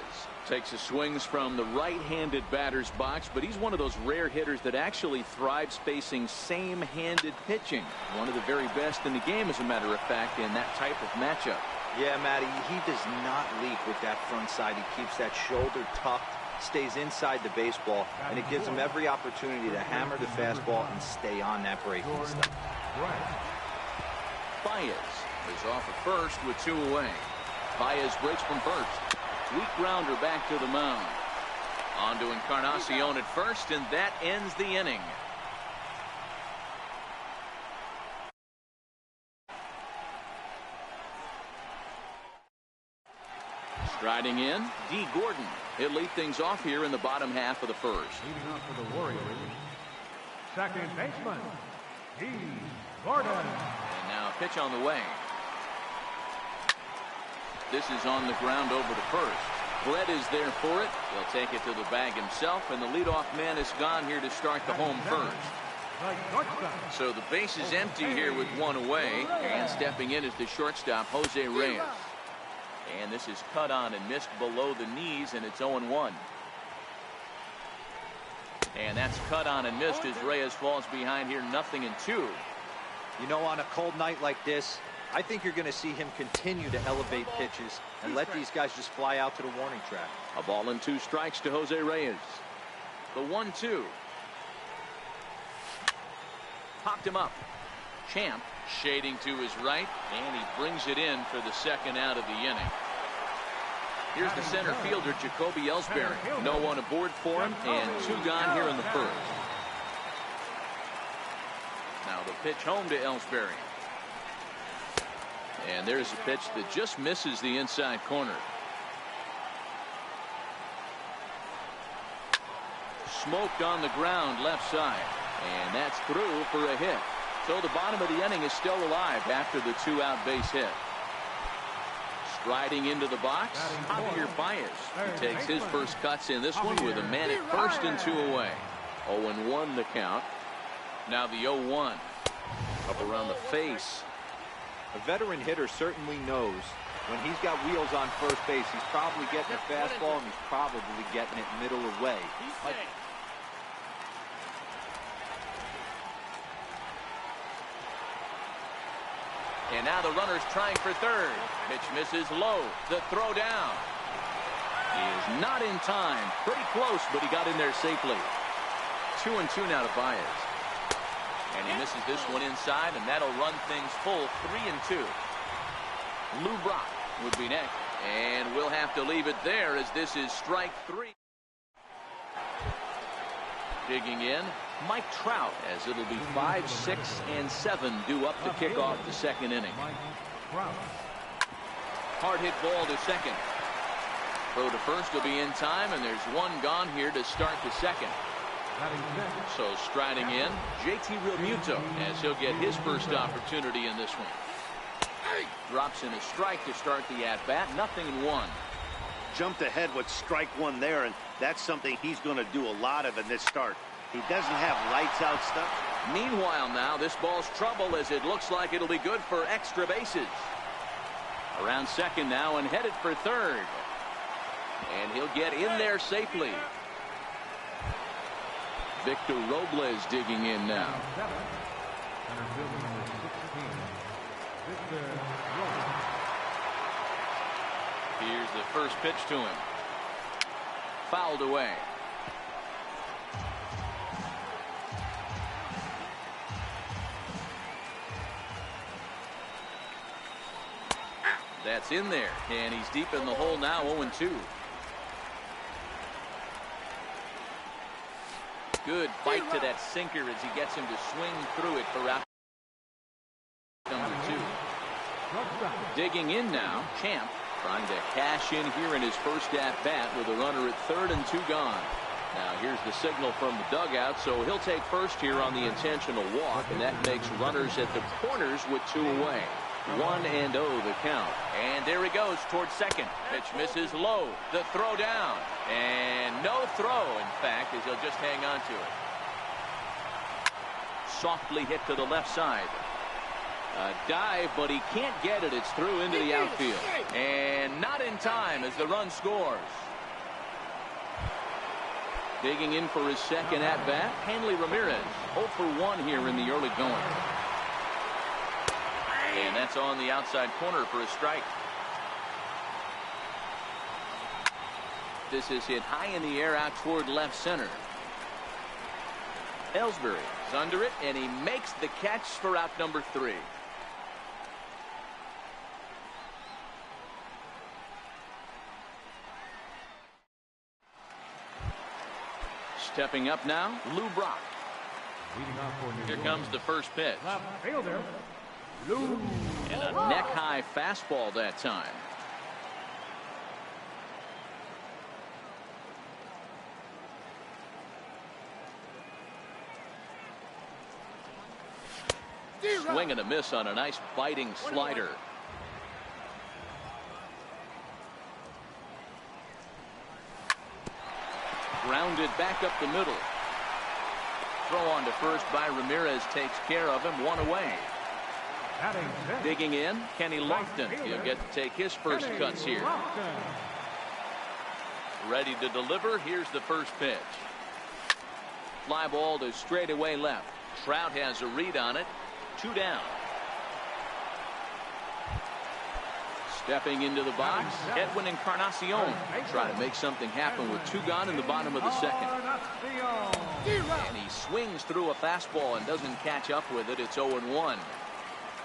takes his swings from the right-handed batter's box, but he's one of those rare hitters that actually thrives facing same-handed pitching. One of the very best in the game, as a matter of fact, in that type of matchup. Yeah, Matty, he does not leap with that front side. He keeps that shoulder tucked, stays inside the baseball, and it gives him every opportunity to hammer the fastball and stay on that breaking stuff. Baez is off at first with 2 away. Baez breaks from first. Weak grounder back to the mound. On to Encarnacion at first, and that ends the inning. Striding in, D. Gordon. He'll lead things off here in the bottom half of the first. Leading off for the Warriors, second baseman, D. Gordon. And now a pitch on the way. This is on the ground over to first. Brett is there for it. He'll take it to the bag himself, and the leadoff man is gone here to start the home first. So the base is empty here with 1 away, and stepping in is the shortstop, Jose Reyes. And this is cut on and missed below the knees, and it's 0-1. And that's cut on and missed as Reyes falls behind here, 0-2. You know, on a cold night like this, I think you're going to see him continue to elevate pitches and let these guys just fly out to the warning track. A ball and 2 strikes to Jose Reyes. The 1-2. Popped him up. Champ shading to his right, and he brings it in for the second out of the inning. Here's the center fielder, Jacoby Ellsbury. No one aboard for him, and 2 gone here in the first. Now the pitch home to Ellsbury. And there's a pitch that just misses the inside corner. Smoked on the ground left side, and that's through for a hit. So the bottom of the inning is still alive after the 2-out base hit. Striding into the box, Javier Baez. He takes his first cuts in this one with a man at first and 2 away. 0-1 the count. Now the 0-1. Up around the face. A veteran hitter certainly knows when he's got wheels on first base, he's probably getting a fastball and he's probably getting it middle away. And now the runner's trying for third. Pitch misses low. The throw down. He is not in time. Pretty close, but he got in there safely. 2-2 now to Baez. And he misses this one inside, and that'll run things full 3-2. Lou Brock would be next. And we'll have to leave it there as this is strike 3. Digging in, Mike Trout, as it'll be 5, 6, and 7 due up to kick off the second inning. Hard hit ball to second. Throw to first will be in time, and there's 1 gone here to start the second. So striding in, JT Realmuto, as he'll get his first opportunity in this one. Drops in a strike to start the at-bat, 0-1. Jumped ahead with strike 1 there, and that's something he's going to do a lot of in this start. He doesn't have lights out stuff. Meanwhile now, this ball's trouble as it looks like it'll be good for extra bases. Around second now and headed for third. And he'll get in there safely. Victor Robles digging in now. Center fielder number 16, Victor Robles. Here's the first pitch to him. Fouled away. That's in there, and he's deep in the hole now, 0-2. Good bite to that sinker as he gets him to swing through it for out number 2. Digging in now, Champ trying to cash in here in his first at-bat with a runner at third and 2 gone. Now here's the signal from the dugout, so he'll take first here on the intentional walk, and that makes runners at the corners with 2 away. 1-0 the count. And there he goes towards second. Pitch misses low. The throw down. And no throw, in fact, as he'll just hang on to it. Softly hit to the left side. A dive, but he can't get it. It's through into the outfield. And not in time as the run scores. Digging in for his second at-bat, Hanley Ramirez. 0 for 1 here in the early going. And that's on the outside corner for a strike. This is hit high in the air out toward left center. Ellsbury is under it, and he makes the catch for out number 3. Stepping up now, Lou Brock. Here comes the first pitch. Fielder. And a neck-high fastball that time. Swing and a miss on a nice biting slider. Grounded back up the middle. Throw on to first by Ramirez takes care of him. 1 away. Digging in, Kenny Lofton. He'll get to take his first cuts here. Ready to deliver. Here's the first pitch. Fly ball to straightaway left. Trout has a read on it. 2 down. Stepping into the box, Edwin Encarnacion. Try to make something happen with 2 gone in the bottom of the second. And he swings through a fastball and doesn't catch up with it. It's 0-1.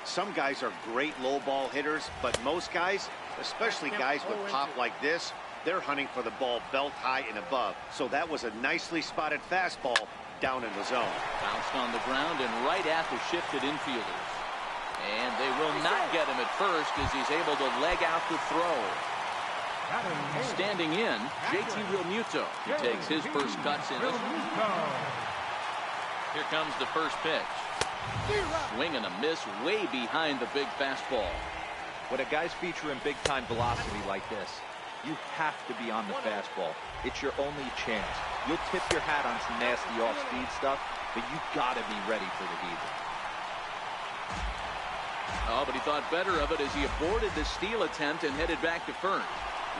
Some guys are great low ball hitters, but most guys, especially guys with pop like this, they're hunting for the ball belt high and above. So that was a nicely spotted fastball down in the zone. Bounced on the ground and right at the shifted infielders. And they will not get him at first as he's able to leg out the throw. Standing in, JT Realmuto. He takes his first cuts in this one. Here comes the first pitch. Swing and a miss way behind the big fastball. When a guy's featuring big-time velocity like this, you have to be on the fastball. It's your only chance. You'll tip your hat on some nasty off-speed stuff, but you gotta be ready for the heat. Oh, but he thought better of it as he aborted the steal attempt and headed back to first.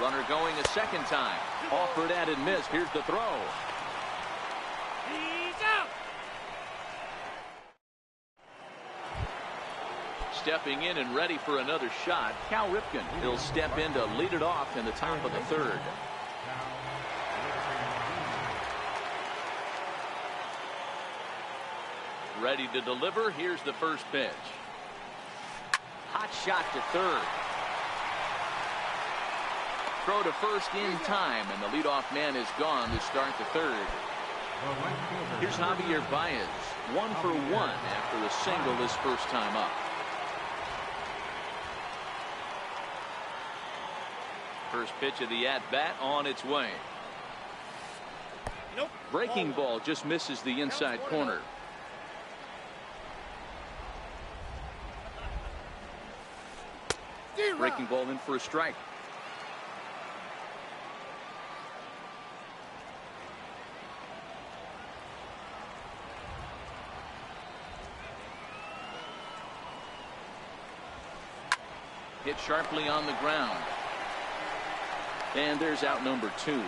Runner going a second time. Offered at and missed. Here's the throw. He's out. Stepping in and ready for another shot, Cal Ripken. He'll step in to lead it off in the top of the third. Ready to deliver. Here's the first pitch. Hot shot to third. Throw to first in time, and the leadoff man is gone to start the third. Here's Javier Baez, 1 for 1 after a single his first time up. First pitch of the at-bat on its way. Breaking ball just misses the inside corner. Breaking ball in for a strike. Hit sharply on the ground. And there's out number 2.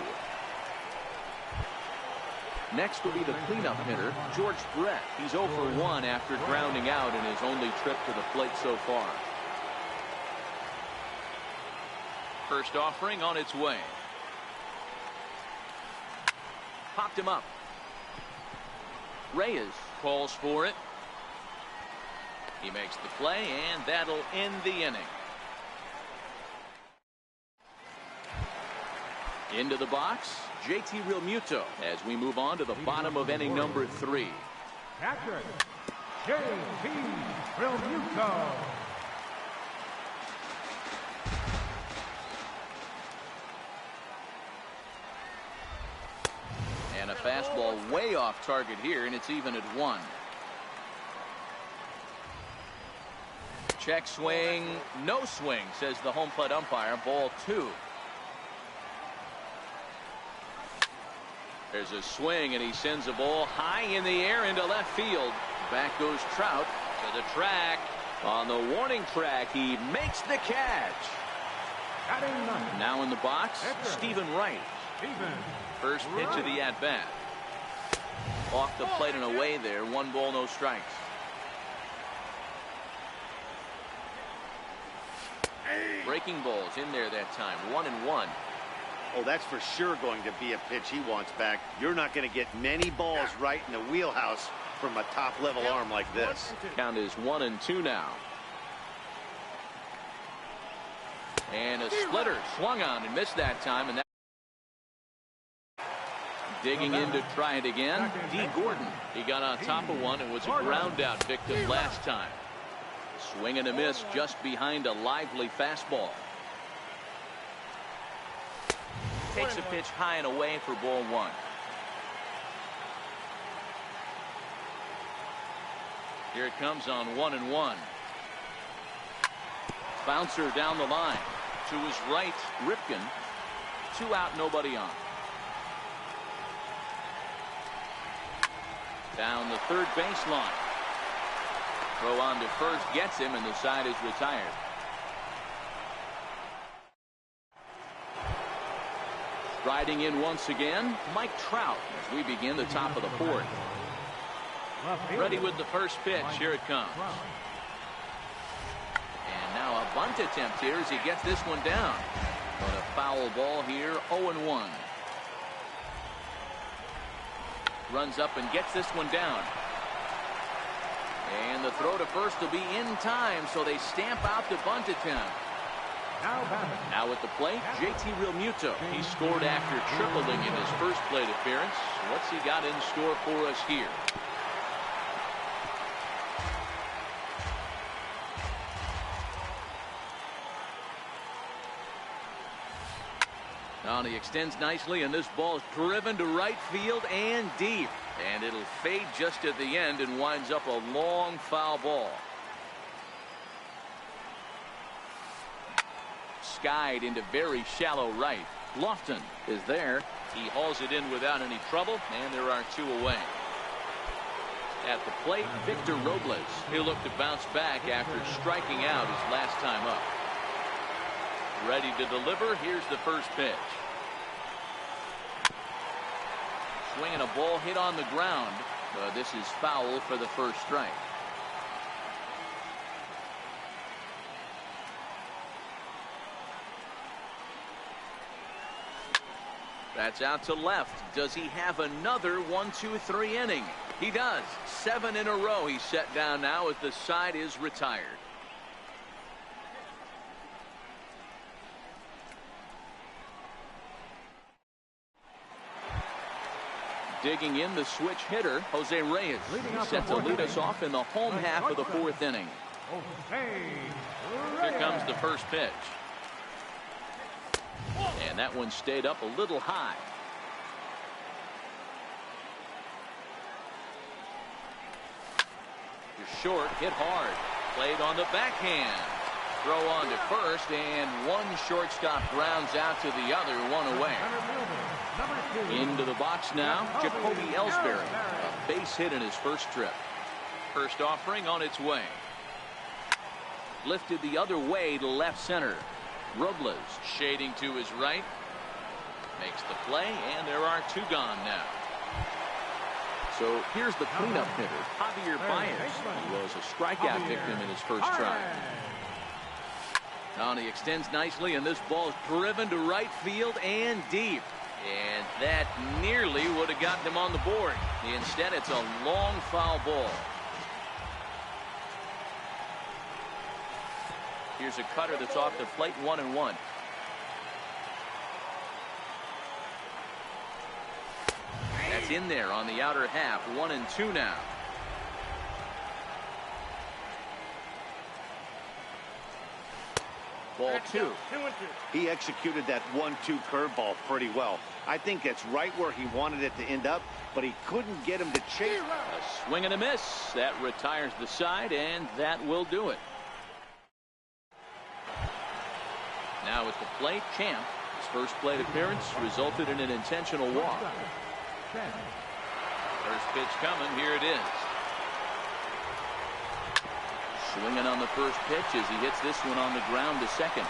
Next will be the cleanup hitter, George Brett. He's 0 for 1 after grounding out in his only trip to the plate so far. First offering on its way. Popped him up. Reyes calls for it. He makes the play, and that'll end the inning. Into the box, JT Realmuto as we move on to the bottom of inning number 3. Catcher, JT Realmuto. And a fastball way off target here, and it's even at 1. Check swing, no swing, says the home plate umpire. Ball 2. There's a swing, and he sends a ball high in the air into left field. Back goes Trout to the track. On the warning track, he makes the catch. Now in the box, Stephen Wright. First pitch of the at-bat. Off the plate and away there. 1 ball, no strikes. Breaking balls in there that time. 1-1. Oh, that's for sure going to be a pitch he wants back. You're not going to get many balls right in the wheelhouse from a top-level arm like this. Count is 1-2 now. And a splitter swung on and missed that time. And that digging in to try it again. D. Gordon. He got on top of one and was a ground out victim last time. Swing and a miss just behind a lively fastball. Takes a pitch high and away for ball 1. Here it comes on 1-1. Bouncer down the line. To his right, Ripken. 2 out, nobody on. Down the third baseline. Throw on to first gets him, and the side is retired. Riding in once again, Mike Trout as we begin the top of the 4th. Ready with the first pitch. Here it comes. And now a bunt attempt here as he gets this one down. But a foul ball here, 0-1. Runs up and gets this one down. And the throw to first will be in time, so they stamp out the bunt attempt. Now at the plate, JT Realmuto. He scored after tripling in his first plate appearance. What's he got in store for us here? Now he extends nicely, and this ball is driven to right field and deep. And it'll fade just at the end and winds up a long foul ball. Skied into very shallow right. Lofton is there. He hauls it in without any trouble, and there are 2 away. At the plate, Victor Robles. He'll look to bounce back after striking out his last time up. Ready to deliver. Here's the first pitch. Swinging a ball hit on the ground. This is foul for the first strike. That's out to left. Does he have another 1-2-3 inning? He does. 7 in a row he's set down now as the side is retired. Digging in the switch hitter, Jose Reyes. He's set to lead us off in the home half of the 4th inning. Here comes the first pitch. And that one stayed up a little high. Short, hit hard. Played on the backhand. Throw on to first, and one shortstop grounds out to the other, 1 away. Into the box now, Jacoby Ellsbury. A base hit in his first trip. First offering on its way. Lifted the other way to left center. Robles shading to his right. Makes the play, and there are 2 gone now. So here's the cleanup hitter, Javier Baez. He was a strikeout victim in his first try. Now he extends nicely, and this ball is driven to right field and deep. And that nearly would have gotten him on the board. Instead, it's a long foul ball. Here's a cutter that's off the plate, 1-1. That's in there on the outer half, 1-2 now. Ball 2. He executed that 1-2 curveball pretty well. I think that's right where he wanted it to end up, but he couldn't get him to chase. A swing and a miss. That retires the side, and that will do it. Now at the plate, Champ. His first plate appearance resulted in an intentional walk. First pitch coming. Here it is. Swinging on the first pitch as he hits this one on the ground to second.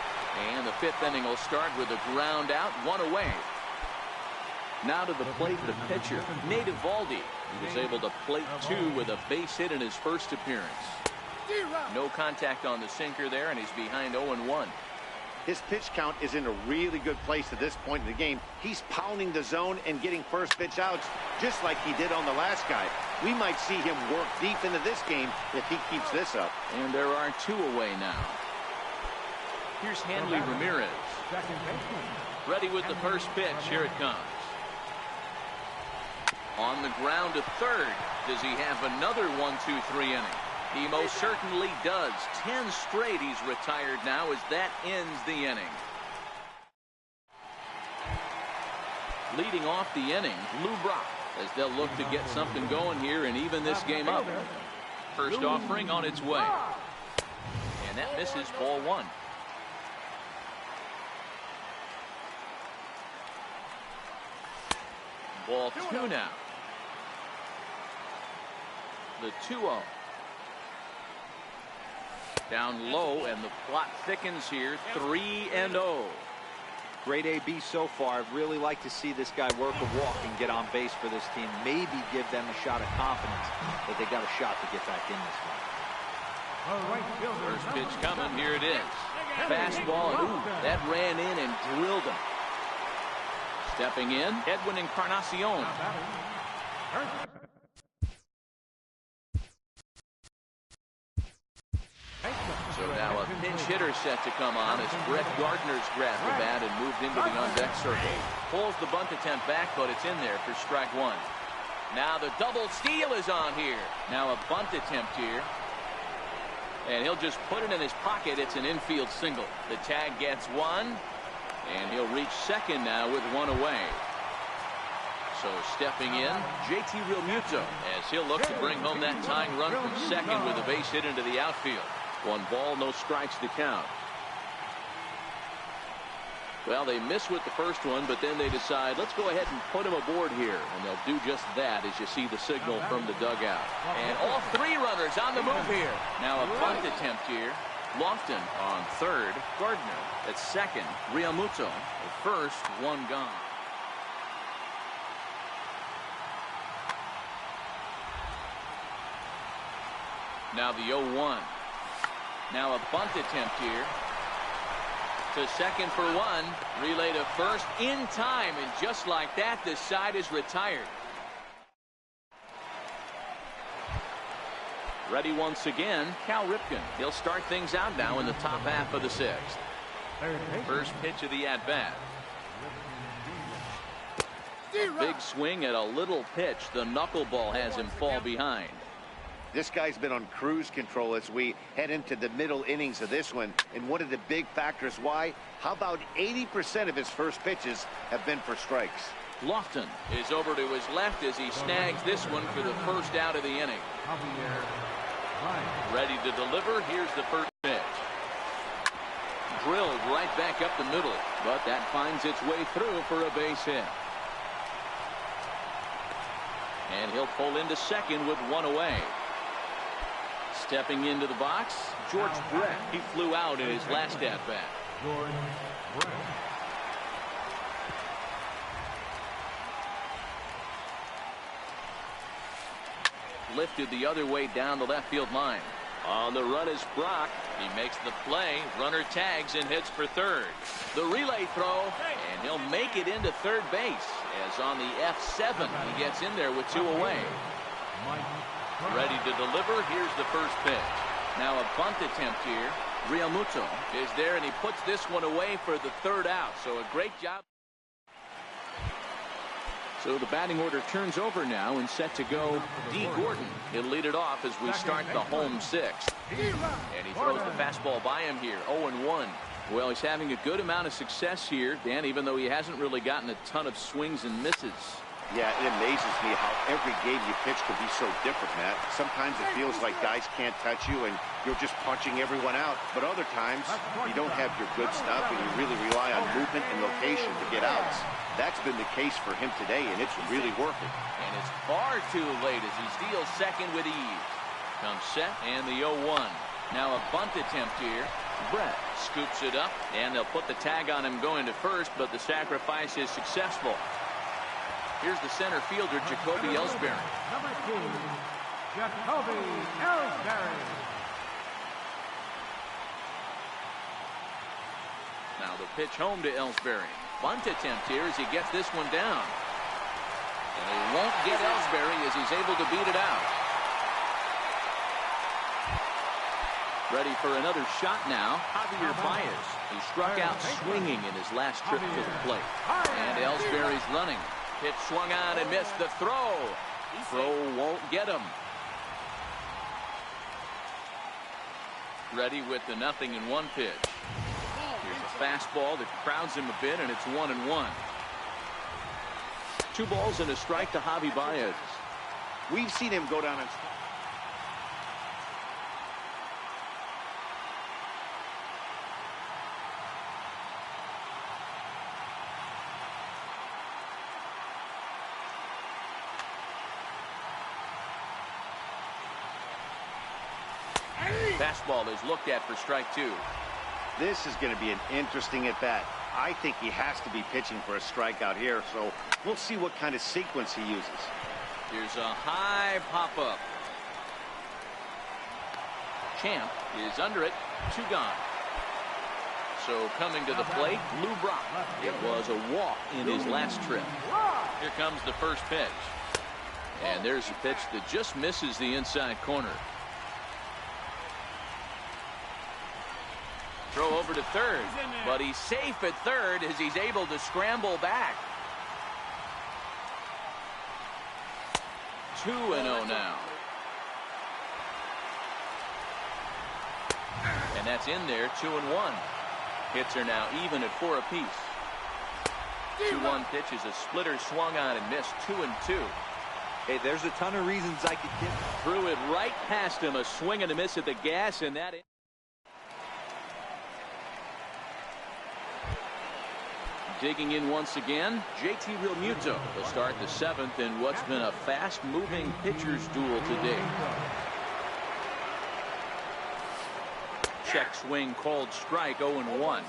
And the fifth inning will start with a ground out, 1 away. Now to the plate, the pitcher, Nate Eovaldi. He was able to plate 2 with a base hit in his first appearance. No contact on the sinker there, and he's behind 0-1. His pitch count is in a really good place at this point in the game. He's pounding the zone and getting first pitch outs just like he did on the last guy. We might see him work deep into this game if he keeps this up. And there are 2 away now. Here's Hanley Ramirez. Ready with the first pitch. Here it comes. On the ground to third. Does he have another 1-2-3 inning? He most certainly does. 10 straight he's retired now as that ends the inning. Leading off the inning, Lou Brock, as they'll look to get something going here and even this game up. First offering on its way. And that misses, ball 1. Ball 2 now. The 2-0. Down low, and the plot thickens here, 3-0. Great AB so far. I'd really like to see this guy work a walk and get on base for this team. Maybe give them a shot of confidence that they got a shot to get back in this one. First pitch coming. Here it is. Fastball. Ooh, that ran in and drilled him. Stepping in, Edwin Encarnacion. So now a pinch hitter set to come on as Brett Gardner's grabbed the bat and moved into the on-deck circle. Pulls the bunt attempt back, but it's in there for strike 1. Now the double steal is on here. Now a bunt attempt here. And he'll just put it in his pocket. It's an infield single. The tag gets 1. And he'll reach second now with 1 away. So stepping in, JT Realmuto, as he'll look to bring home that tying run from second with a base hit into the outfield. 1 ball, no strikes to count. Well, they miss with the first one, but then they decide, let's go ahead and put him aboard here. And they'll do just that as you see the signal from the dugout. And all 3 runners on the move here. Now a bunt attempt here. Lofton on third. Gardner at second. Realmuto at first. 1 gone. Now the 0-1. Now a bunt attempt here. To second for 1. Relay to first in time. And just like that, the side is retired. Ready once again, Cal Ripken. He'll start things out now in the top half of the 6th. First pitch of the at-bat. Big swing at a little pitch. The knuckleball has him fall behind. This guy's been on cruise control as we head into the middle innings of this one. And one of the big factors why, how about 80% of his first pitches have been for strikes. Lofton is over to his left as he snags this one for the first out of the inning. Ready to deliver. Here's the first pitch. Drilled right back up the middle, but that finds its way through for a base hit. And he'll pull into second with 1 away. Stepping into the box, George Brett. He flew out in his last at-bat. lifted the other way down the left field line. On the run is Brock. He makes the play. Runner tags and hits for third. The relay throw, and he'll make it into third base. As on the F7, he gets in there with 2 away. Ready to deliver. Here's the first pitch. Now a bunt attempt here. Realmuto is there, and he puts this one away for the third out. So a great job. So the batting order turns over now and set to go. D. Gordon. He'll lead it off as we start the home sixth. And he throws the fastball by him here. 0-1. Well, he's having a good amount of success here, Dan, even though he hasn't really gotten a ton of swings and misses. Yeah, it amazes me how every game you pitch can be so different, Matt. Sometimes it feels like guys can't touch you and you're just punching everyone out. But other times, you don't have your good stuff and you really rely on movement and location to get outs. That's been the case for him today, and it's really working. And it's far too late as he steals second with ease. Comes set and the 0-1. Now a bunt attempt here. Brett scoops it up, and they'll put the tag on him going to first, but the sacrifice is successful. Here's the center fielder, Jacoby Ellsbury. Number 2, Jacoby Ellsbury. Now the pitch home to Ellsbury. Bunt attempt here as he gets this one down. And he won't get Ellsbury as he's able to beat it out. Ready for another shot now. Javier Baez. He struck out swinging in his last trip to the plate. And Ellsbury's running. Pitch swung on and missed the throw. Throw won't get him. Ready with the 0-1 pitch. Here's a fastball that crowds him a bit, and it's 1-1. 2 balls and a strike to Javi Baez. We've seen him go down and... Fastball is looked at for strike 2. This is going to be an interesting at-bat. I think he has to be pitching for a strikeout here, so we'll see what kind of sequence he uses. Here's a high pop-up. Champ is under it. 2 gone. So coming to the plate, Lou Brock. It was a walk in his last trip. Here comes the first pitch. And there's a pitch that just misses the inside corner. Throw over to third, but he's safe at third as he's able to scramble back. 2-0 now. And that's in there, 2-1. Hits are now even at 4 apiece. 2-1 pitch is a splitter swung on and missed. 2-2. Hey, there's a ton of reasons I could get. Threw it right past him, a swing and a miss at the gas, and that. Digging in once again, JT Realmuto will start the 7th in what's been a fast-moving pitcher's duel today. Check swing called strike. 0-1.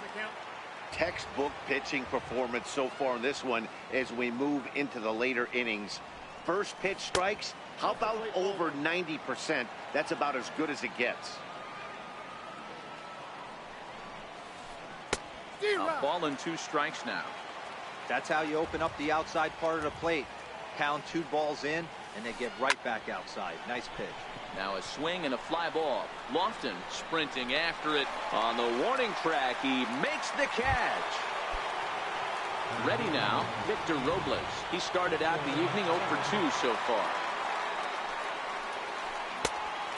Textbook pitching performance so far in this one as we move into the later innings. First pitch strikes, how about over 90%? That's about as good as it gets. A ball and 2 strikes now. That's how you open up the outside part of the plate. Pound 2 balls in, and they get right back outside. Nice pitch. Now a swing and a fly ball. Lofton sprinting after it on the warning track. He makes the catch. Ready now, Victor Robles. He started out the evening 0 for 2 so far.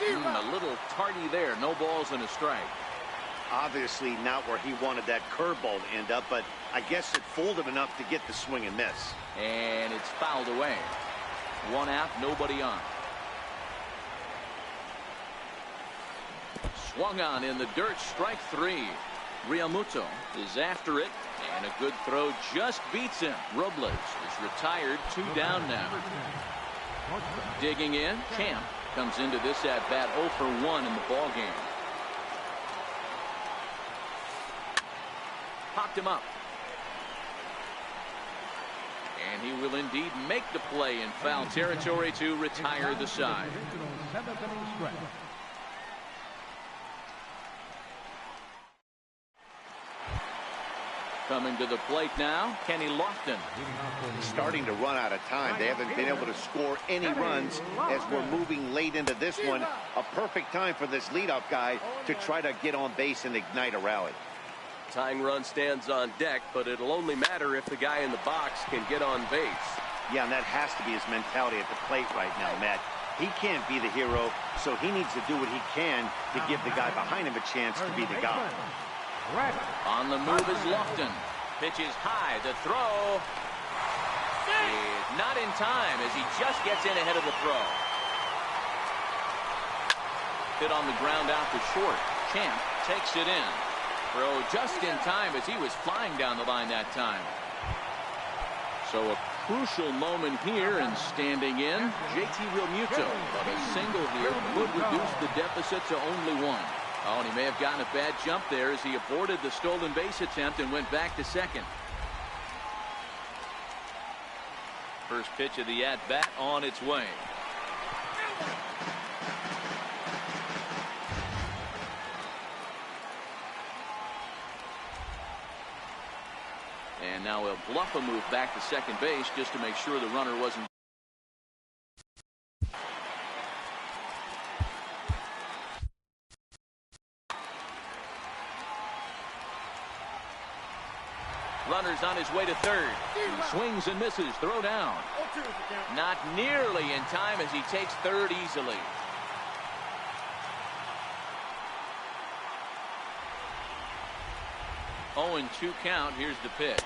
A little tardy there. No balls and a strike. Obviously not where he wanted that curveball to end up, but I guess it fooled him enough to get the swing and miss. And it's fouled away. 1 out, nobody on. Swung on in the dirt, strike 3. Realmuto is after it, and a good throw just beats him. Robles is retired, 2 down now. Digging in, Champ comes into this at bat 0 for 1 in the ball game. Popped him up. And he will indeed make the play in foul territory to retire the side. Coming to the plate now, Kenny Lofton. Starting to run out of time. They haven't been able to score any runs as we're moving late into this one. A perfect time for this leadoff guy to try to get on base and ignite a rally. Tying run stands on deck, but it'll only matter if the guy in the box can get on base. Yeah, and that has to be his mentality at the plate right now, Matt. He can't be the hero, so he needs to do what he can to give the guy behind him a chance to be the guy. On the move is Lofton. Pitches high. The throw is not in time as he just gets in ahead of the throw. Hit on the ground out to short. Champ takes it in. Throw just in time as he was flying down the line that time. So a crucial moment here, and standing in, JT Realmuto. But a single here would reduce the deficit to only one. Oh, and he may have gotten a bad jump there as he aborted the stolen base attempt and went back to second. First pitch of the at-bat on its way. And now he'll bluff a move back to second base just to make sure the runner wasn't. Runner's on his way to third. Swings and misses. Throw down. Not nearly in time as he takes third easily. Oh, and 2 count. Here's the pitch.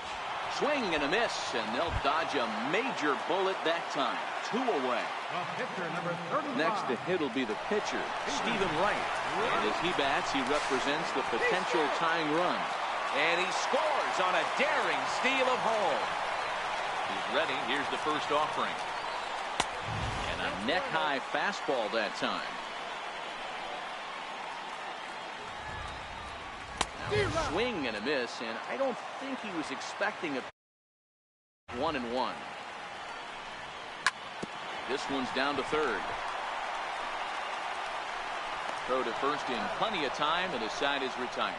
Swing and a miss, and they'll dodge a major bullet that time. 2 away. Next to hit will be the pitcher, Stephen Wright. And as he bats, he represents the potential tying run. And he scores on a daring steal of home. He's ready. Here's the first offering. And a neck-high fastball that time. Now a swing and a miss, and I don't think he was expecting a 1-1. This one's down to third. Throw to first in plenty of time, and his side is retired.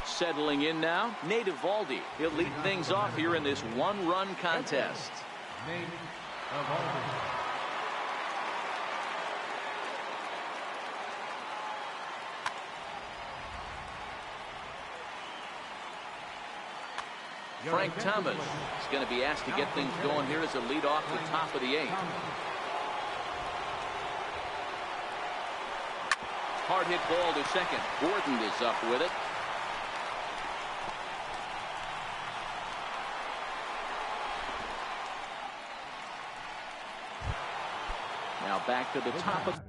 Settling in now, Nate Eovaldi. He'll lead things off here in this 1-run contest. Nate Eovaldi. Frank Thomas is going to be asked to get things going here as a lead off the top of the 8th. Hard hit ball to second. Gordon is up with it. Now back to the top of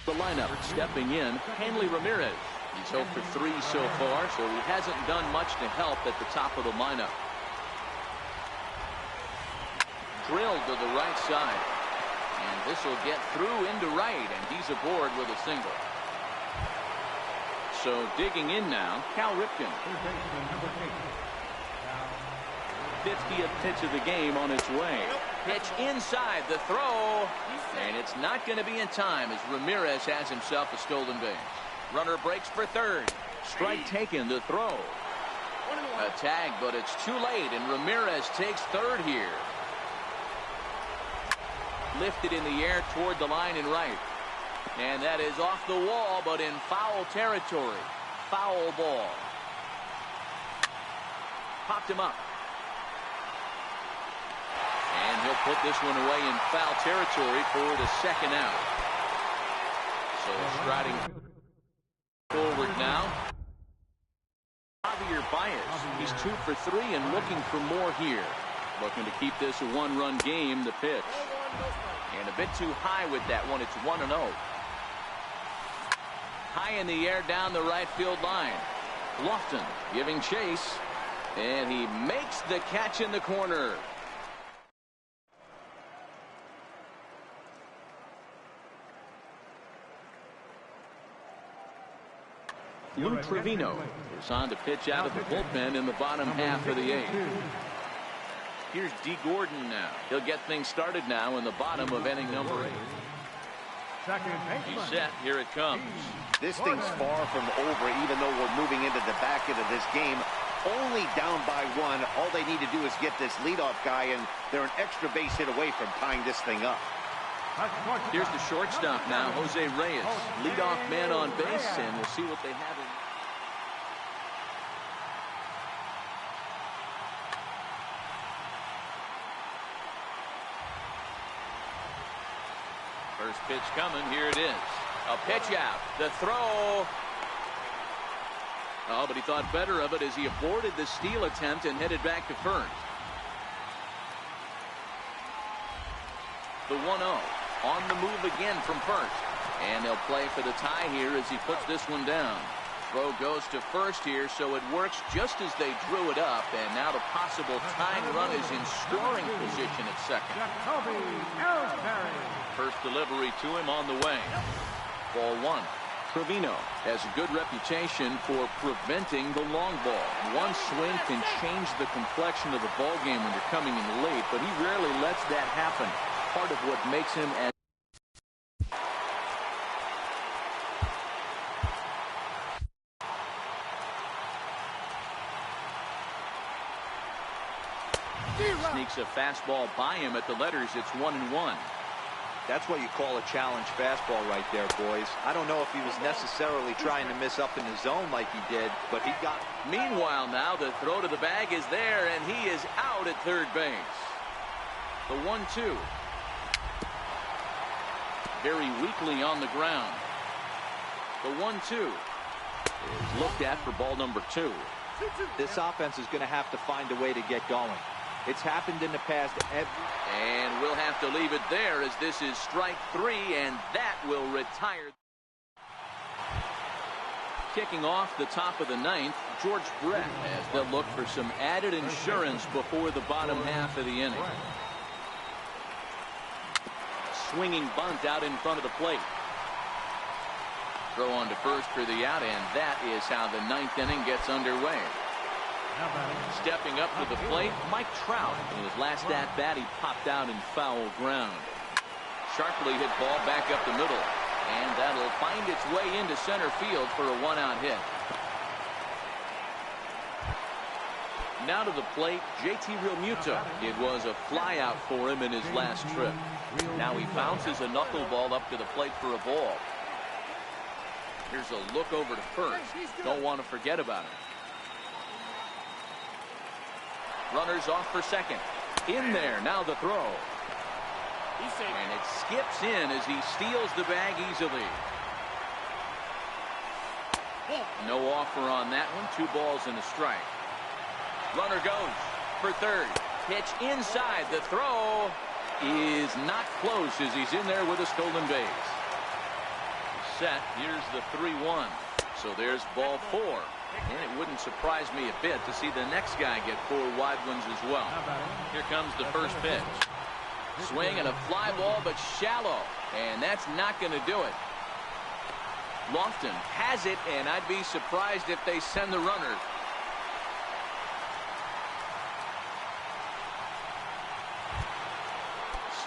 the lineup. Stepping in, Hanley Ramirez. He's 0 for 3 so far, so he hasn't done much to help at the top of the lineup. Drilled to the right side. And this will get through into right, and he's aboard with a single. So digging in now, Cal Ripken. 50th pitch of the game on its way. Pitch inside the throw, and it's not going to be in time as Ramirez has himself a stolen base. Runner breaks for third. Strike taken, the throw. A tag, but it's too late, and Ramirez takes third here. Lifted in the air toward the line and right. And that is off the wall, but in foul territory. Foul ball. Popped him up. And he'll put this one away in foul territory for the second out. So striding forward now. Javier Baez. He's 2 for 3 and looking for more here. Looking to keep this a 1-run game. The pitch. And a bit too high with that one. It's 1-0. High in the air down the right field line. Lofton giving chase. And he makes the catch in the corner. Lou Trevino is on to pitch out of the bullpen in the bottom half of the 8th. Here's D. Gordon now. He'll get things started now in the bottom of inning number 8. He's set. Here it comes. This thing's far from over, even though we're moving into the back end of this game. Only down by 1. All they need to do is get this leadoff guy, and they're an extra base hit away from tying this thing up. Here's the shortstop now, Jose Reyes. Leadoff man on base, and we'll see what they have in. First pitch coming. Here it is. A pitch out. The throw. Oh, but he thought better of it as he aborted the steal attempt and headed back to first. The 1-0. On the move again from first. And they'll play for the tie here as he puts this one down. Throw goes to first here, so it works just as they drew it up. And now the possible tying run is in scoring position at second. First delivery to him on the way. Ball 1. Trevino has a good reputation for preventing the long ball. One swing can change the complexion of the ball game when you're coming in late, but he rarely lets that happen. Part of what makes him as sneaks a fastball by him at the letters. It's 1-1. That's what you call a challenge fastball right there, boys. I don't know if he was necessarily trying to miss up in the zone like he did, but he got. Meanwhile, now the throw to the bag is there, and he is out at third base. The 1-2. Very weakly on the ground. The 1-2 is looked at for ball number 2. This offense is going to have to find a way to get going. It's happened in the past. And we'll have to leave it there as this is strike 3, and that will retire. Kicking off the top of the 9th, George Brett, as they'll look for some added insurance before the bottom half of the inning. Swinging bunt out in front of the plate. Throw on to first for the out, and that is how the 9th inning gets underway. Stepping up to the plate, Mike Trout. In his last at-bat, he popped out in foul ground. Sharply hit ball back up the middle, and that'll find its way into center field for a 1-out hit. Now to the plate, JT Realmuto. It was a flyout for him in his last trip. Now he bounces a knuckleball up to the plate for a ball. Here's a look over to first. Don't want to forget about it. Runners off for second. In there, now the throw. And it skips in as he steals the bag easily. No offer on that one. 2 balls and a strike. Runner goes for third. Pitch inside. The throw is not close as he's in there with a stolen base. Set. Here's the 3-1. So there's ball 4. And it wouldn't surprise me a bit to see the next guy get 4 wide ones as well. Here comes the first pitch. Swing and a fly ball, but shallow. And that's not going to do it. Lofton has it, and I'd be surprised if they send the runner.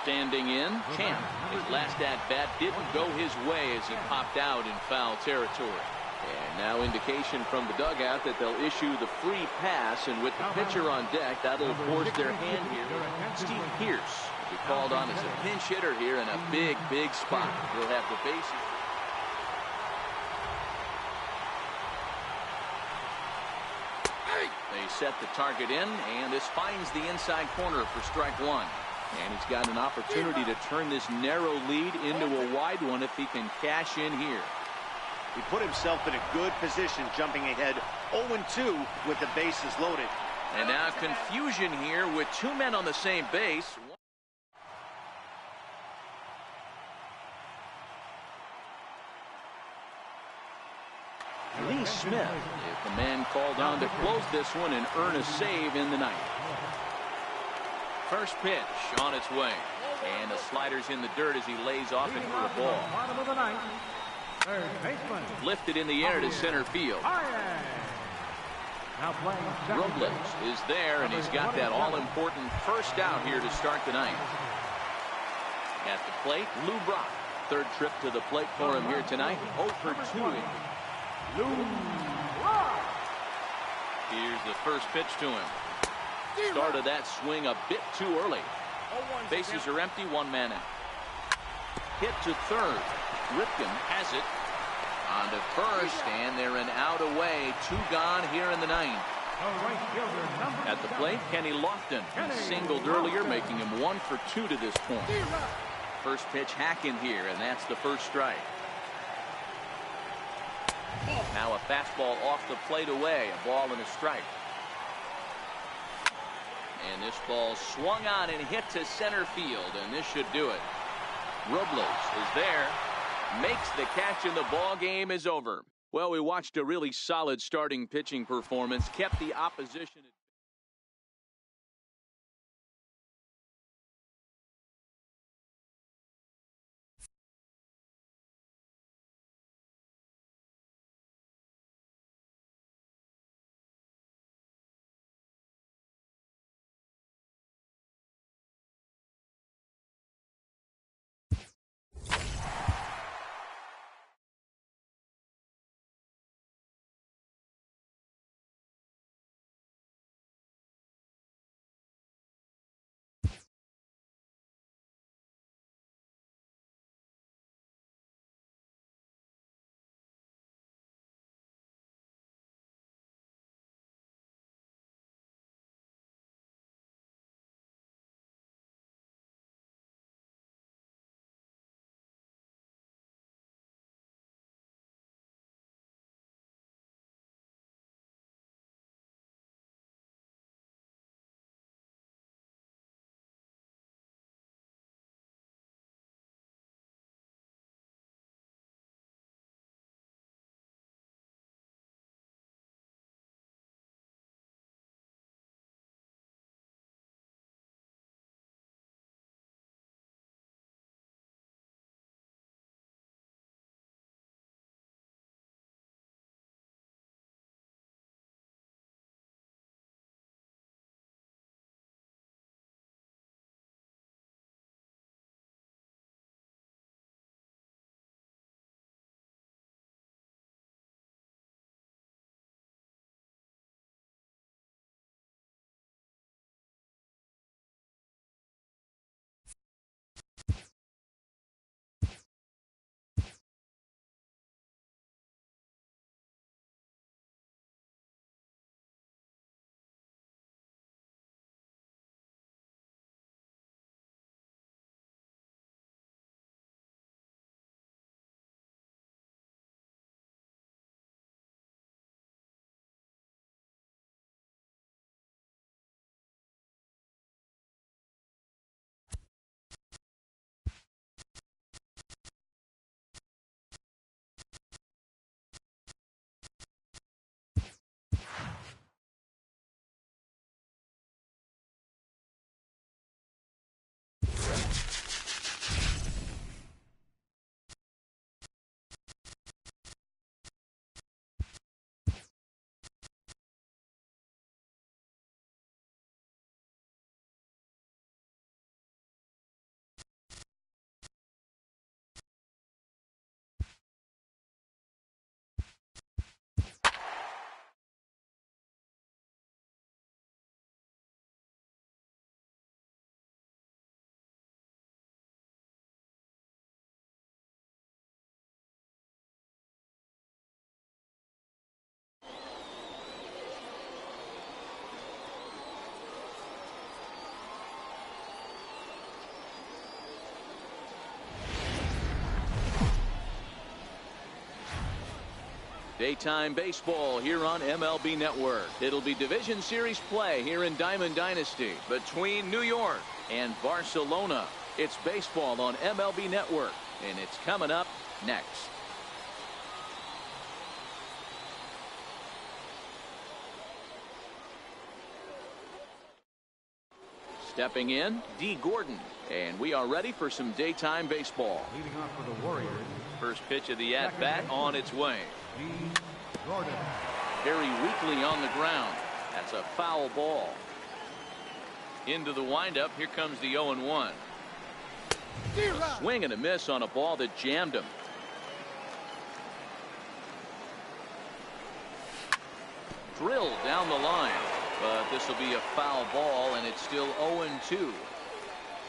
Standing in, Champ. His last at-bat didn't go his way as he popped out in foul territory. And now indication from the dugout that they'll issue the free pass, and with the pitcher on deck, that'll force their hand here. Steve Pierce will be called on as a pinch hitter here in a big, big spot. He'll have the bases. They set the target in, and this finds the inside corner for strike 1. And he's got an opportunity to turn this narrow lead into a wide one if he can cash in here. He put himself in a good position, jumping ahead 0-2 with the bases loaded. And now confusion here with 2 men on the same base. Lee Smith is the man called on to close this one and earn a save in the 9th. First pitch on its way. And the slider's in the dirt as he lays off it for a ball. Third baseman. Lifted in the air to center field. Now playing second Robles base. is there, and he's got that all-important first out here to start the ninth. At the plate, Lou Brock. Third trip to the plate for him here tonight. 0 for 2. Lou Brock. Here's the first pitch to him. Started that swing a bit too early. Bases are empty, one man out. Hit to third. Ripken has it. On to first, and they're an out away. 2 gone here in the ninth. At the plate, Kenny Lofton. He singled earlier, making him 1 for 2 to this point. First pitch hacking here, and that's the first strike. Now a fastball off the plate away, a ball and a strike. And this ball swung on and hit to center field, and this should do it. Robles is there, makes the catch, and the ball game is over. Well, we watched a really solid starting pitching performance, kept the opposition. Daytime baseball here on MLB Network. It'll be Division Series play here in Diamond Dynasty between New York and Barcelona. It's baseball on MLB Network, and it's coming up next. Stepping in, D. Gordon. And we are ready for some daytime baseball. Leading off for the Warriors, First pitch of the at-bat on its way. D. Gordon. Very weakly on the ground. That's a foul ball. Into the windup. Here comes the 0-1. A swing and a miss on a ball that jammed him. Drilled down the line. But this will be a foul ball, and it's still 0-2.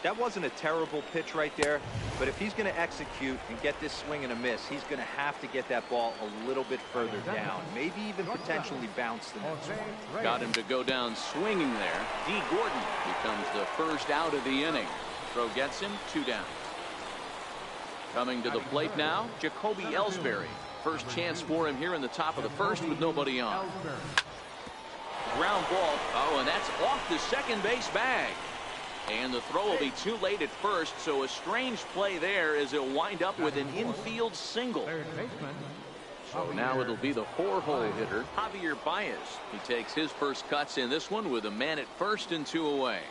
That wasn't a terrible pitch right there, but if he's going to execute and get this swing and a miss, he's going to have to get that ball a little bit further down, maybe even potentially bounce the next one. Got him to go down swinging there. D. Gordon becomes the first out of the inning. Throw gets him, 2 down. Coming to the plate now, Jacoby Ellsbury. First chance for him here in the top of the first with nobody on. Ground ball. Oh, and that's off the second base bag. And the throw will be too late at first, so a strange play there as it'll wind up with an infield single. So now it'll be the 4-hole hitter, Javier Baez. He takes his first cuts in this one with a man at first and 2 away.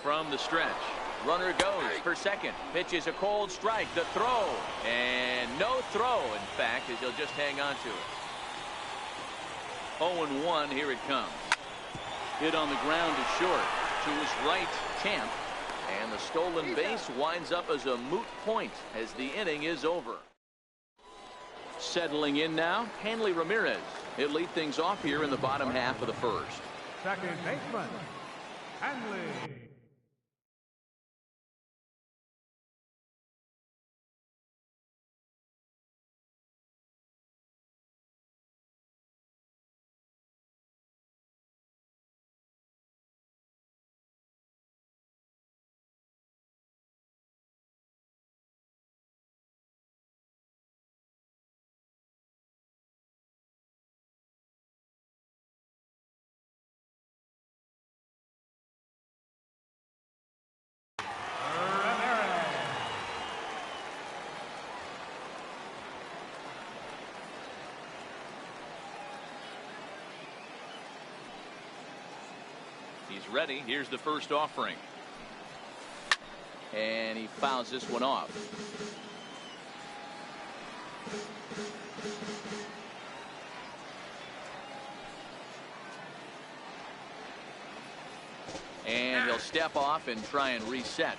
From the stretch, runner goes for second. Pitch is a cold strike. The throw, and no throw, in fact, as he'll just hang on to it. 0-1, here it comes. Hit on the ground to short. To his right, Champ. And the stolen base winds up as a moot point as the inning is over. Settling in now, Hanley Ramirez. He'll lead things off here in the bottom half of the first. Second baseman, Hanley. He's ready. Here's the first offering. And he fouls this one off. And he'll step off and try and reset.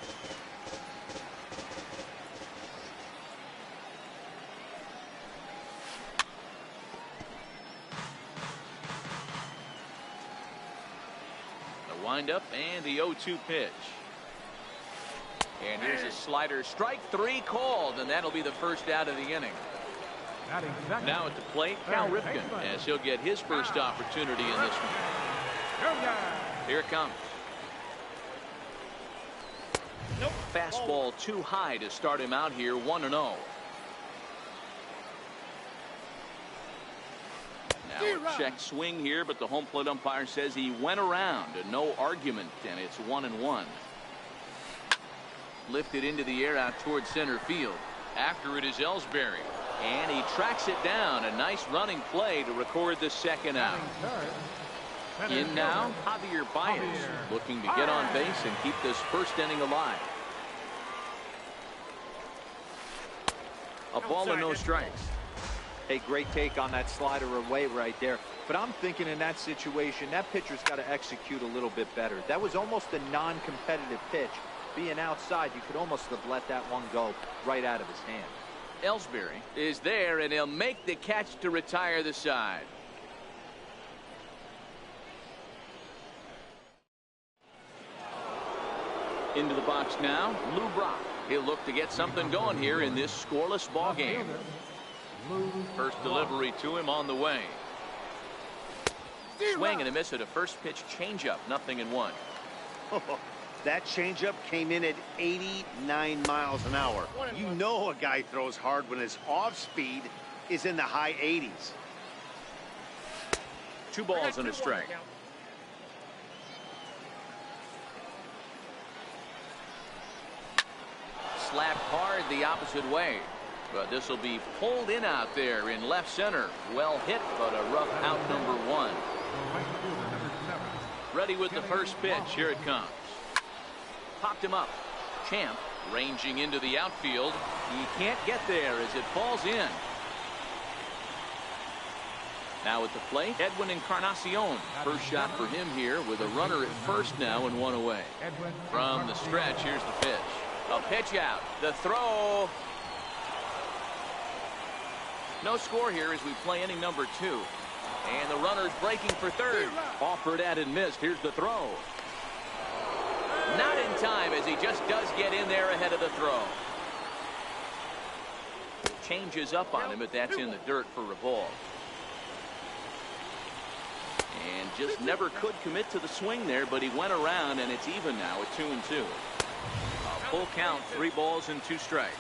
Windup and the 0-2 pitch. And here's a slider. Strike 3 called, and that'll be the first out of the inning. Now at the plate, Cal Ripken, as he'll get his first opportunity in this one. Here it comes. Fastball too high to start him out here, 1-0. Now a check swing here, but the home plate umpire says he went around, and no argument, and it's 1-1. Lifted into the air out towards center field. After it is Ellsbury, and he tracks it down. A nice running play to record the second out. In now, Javier Baez, looking to get on base and keep this first inning alive. A ball and no strikes. Hey, great take on that slider away right there. But I'm thinking in that situation, that pitcher's got to execute a little bit better. That was almost a non-competitive pitch. Being outside, you could almost have let that one go right out of his hand. Ellsbury is there, and he'll make the catch to retire the side. Into the box now, Lou Brock. He'll look to get something going here in this scoreless ball game. First delivery to him on the way. Swing and a miss at a first pitch changeup. 0-1. That changeup came in at 89 miles an hour. You know a guy throws hard when his off speed is in the high 80s. 2 balls and a strike. Slapped hard the opposite way. But this will be pulled in out there in left center. Well hit, but a rough out number 1. Ready with the first pitch. Here it comes. Popped him up. Champ ranging into the outfield. He can't get there as it falls in. Now at the plate, Edwin Encarnacion. First shot for him here with a runner at first now and 1 away. From the stretch, here's the pitch. A pitch out. The throw. No score here as we play inning number 2. And the runner's breaking for third. Offered at and missed. Here's the throw. Not in time as he just does get in there ahead of the throw. Changes up on him, but that's in the dirt for a ball. And just never could commit to the swing there, but he went around, and it's even now at 2-2. A full count, 3 balls and 2 strikes.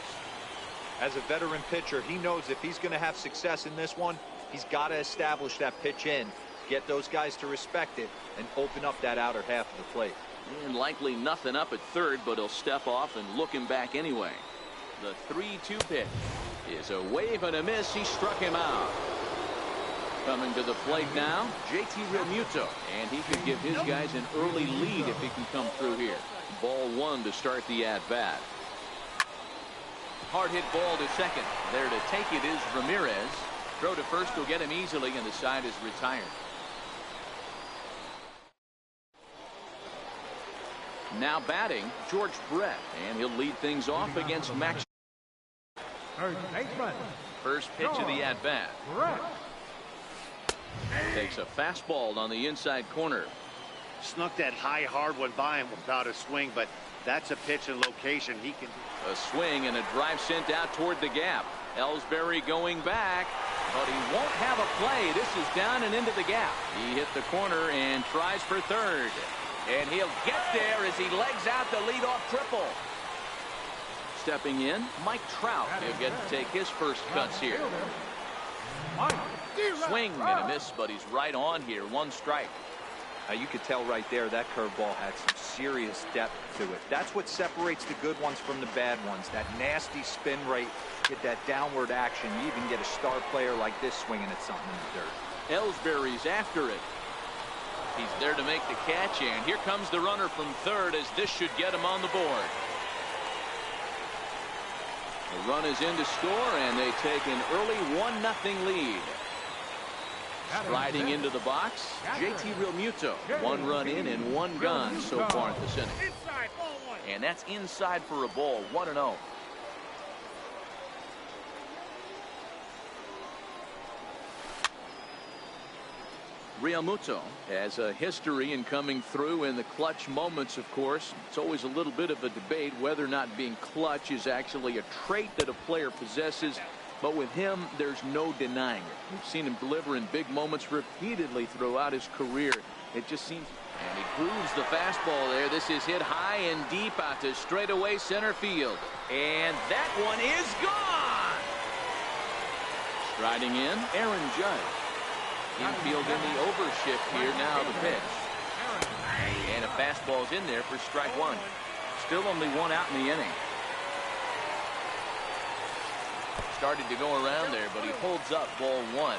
As a veteran pitcher, he knows if he's going to have success in this one, he's got to establish that pitch in, get those guys to respect it, and open up that outer half of the plate. And likely nothing up at third, but he'll step off and look him back anyway. The 3-2 pitch is a wave and a miss. He struck him out. Coming to the plate now, JT Realmuto, and he could give his guys an early lead if he can come through here. Ball 1 to start the at-bat. Hard hit ball to second. There to take it is Ramirez. Throw to first will get him easily, and the side is retired. Now batting, George Brett, and he'll lead things off against Max. First pitch of the at-bat. Takes a fastball on the inside corner. Snuck that high hard one by him without a swing, but that's a pitch and location he can. A swing and a drive sent out toward the gap. Ellsbury going back, but he won't have a play. This is down and into the gap. He hit the corner and tries for third. And he'll get there as he legs out the leadoff triple. Stepping in, Mike Trout. He'll get to take his first cuts here. Swing and a miss, but he's right on here. 1 strike. Now you could tell right there that curveball had some serious depth to it. That's what separates the good ones from the bad ones. That nasty spin rate, get that downward action. You even get a star player like this swinging at something in the dirt. Ellsbury's after it. He's there to make the catch, and here comes the runner from third as this should get him on the board. The run is in to score, and they take an early 1-0 lead. Striding into the box, JT Realmuto. 1 run in and 1 gone so far at this inning. And that's inside for a ball. 1-0. Realmuto has a history in coming through in the clutch moments, of course. It's always a little bit of a debate whether or not being clutch is actually a trait that a player possesses. But with him, there's no denying it. We've seen him deliver in big moments repeatedly throughout his career. It just seems. And he grooves the fastball there. This is hit high and deep out to straightaway center field. And that one is gone. Striding in, Aaron Judge. Infield in the overshift here now, the pitch. And a fastball's in there for strike 1. Still only 1 out in the inning. Started to go around there, but he holds up ball 1.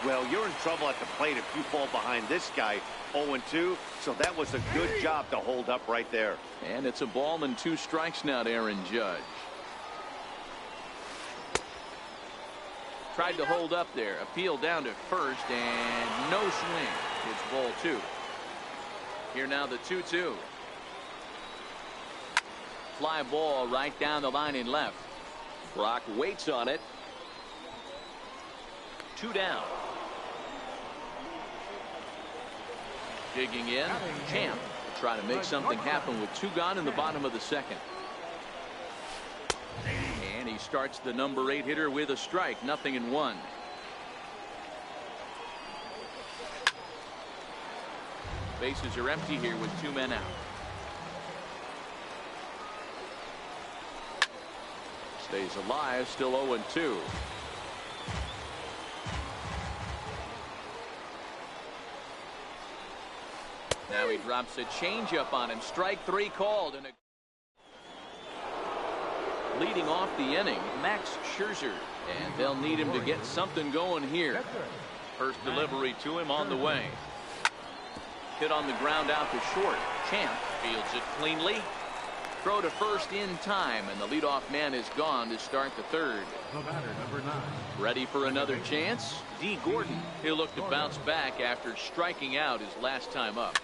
Well, you're in trouble at the plate if you fall behind this guy 0-2, so that was a good job to hold up right there. And it's a ball and 2 strikes now to Aaron Judge. Tried to hold up there, appeal down to first, and no swing. It's ball 2. Here now the 2-2. Fly ball right down the line in left. Brock waits on it. 2 down. Digging in, Champ to try to make something happen with 2 gone in the bottom of the 2nd. And he starts the number 8 hitter with a strike. 0-1. Bases are empty here with 2 men out. Stays alive, still 0-2. Now he drops a changeup on him. Strike 3 called. And leading off the inning, Max Scherzer, and they'll need him to get something going here. First delivery to him on the way. Hit on the ground out to short. Champ fields it cleanly. Throw to first in time, and the leadoff man is gone to start the third. The batter, number 9. Ready for another chance? D. Gordon. He'll look to bounce back after striking out his last time up.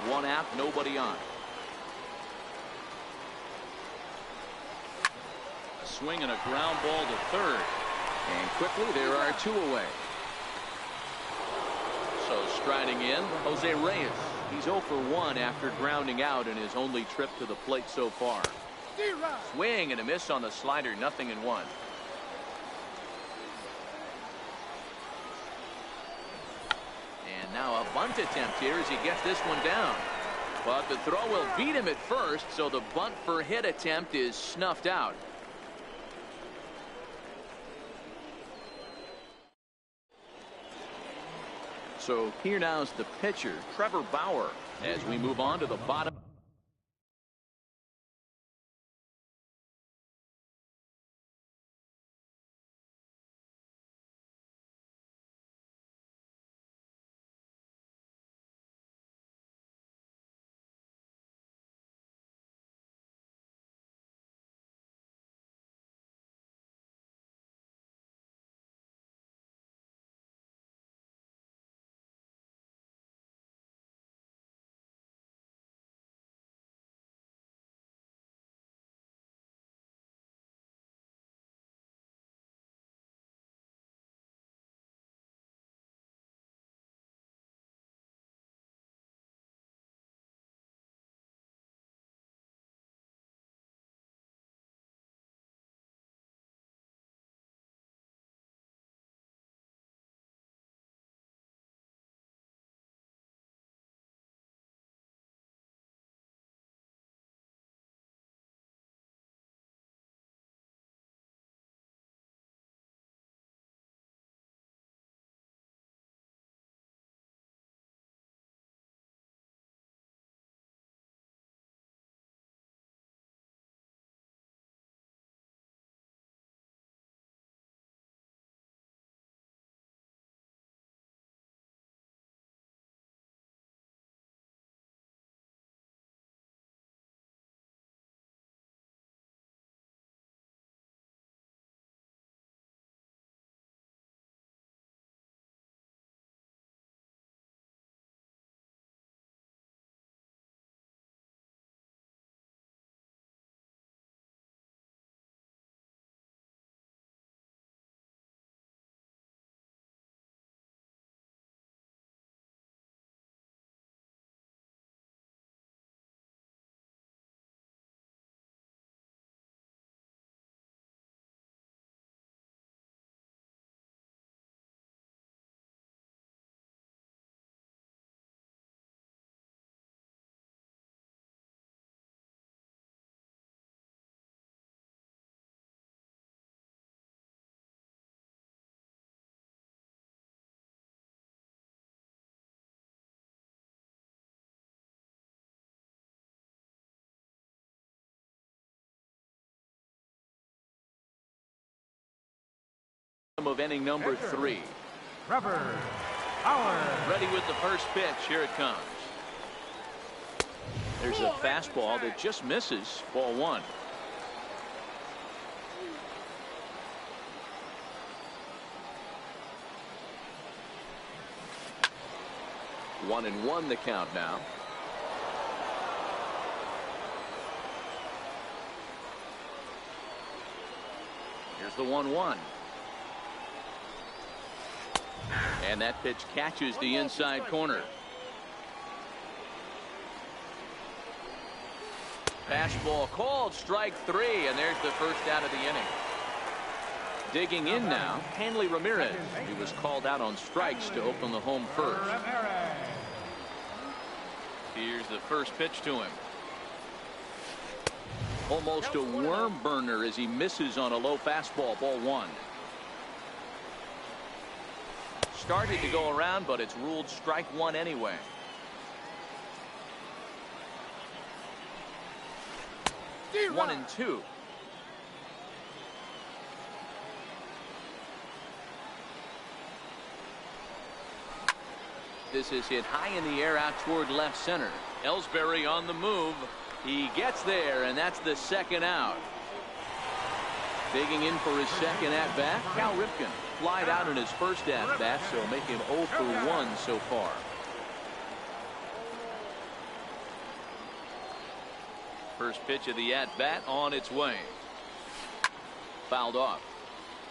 One out, nobody on. A swing and a ground ball to third. And quickly there are 2 away. So striding in, Jose Reyes. He's 0 for 1 after grounding out in his only trip to the plate so far. Swing and a miss on the slider, 0-1. And now a bunt attempt here as he gets this one down. But the throw will beat him at first, so the bunt for hit attempt is snuffed out. So here now is the pitcher, Trevor Bauer, as we move on to the bottom. Of inning number 3. Trevor Bauer. Ready with the first pitch. Here it comes. There's a fastball that just misses. Ball 1. One and one the count now. Here's the 1-1. And that pitch catches the inside corner. Fastball called, strike 3, and there's the first out of the inning. Digging in now, Hanley Ramirez. He was called out on strikes to open the home first. Here's the first pitch to him. Almost a worm burner as he misses on a low fastball. Ball 1. Started to go around, but it's ruled strike 1 anyway. 1-2. This is hit high in the air out toward left center. Ellsbury on the move. He gets there, and that's the second out. Digging in for his second at-bat, Cal Ripken flied out in his first at-bat, so make him 0 for 1 so far. First pitch of the at-bat on its way. Fouled off.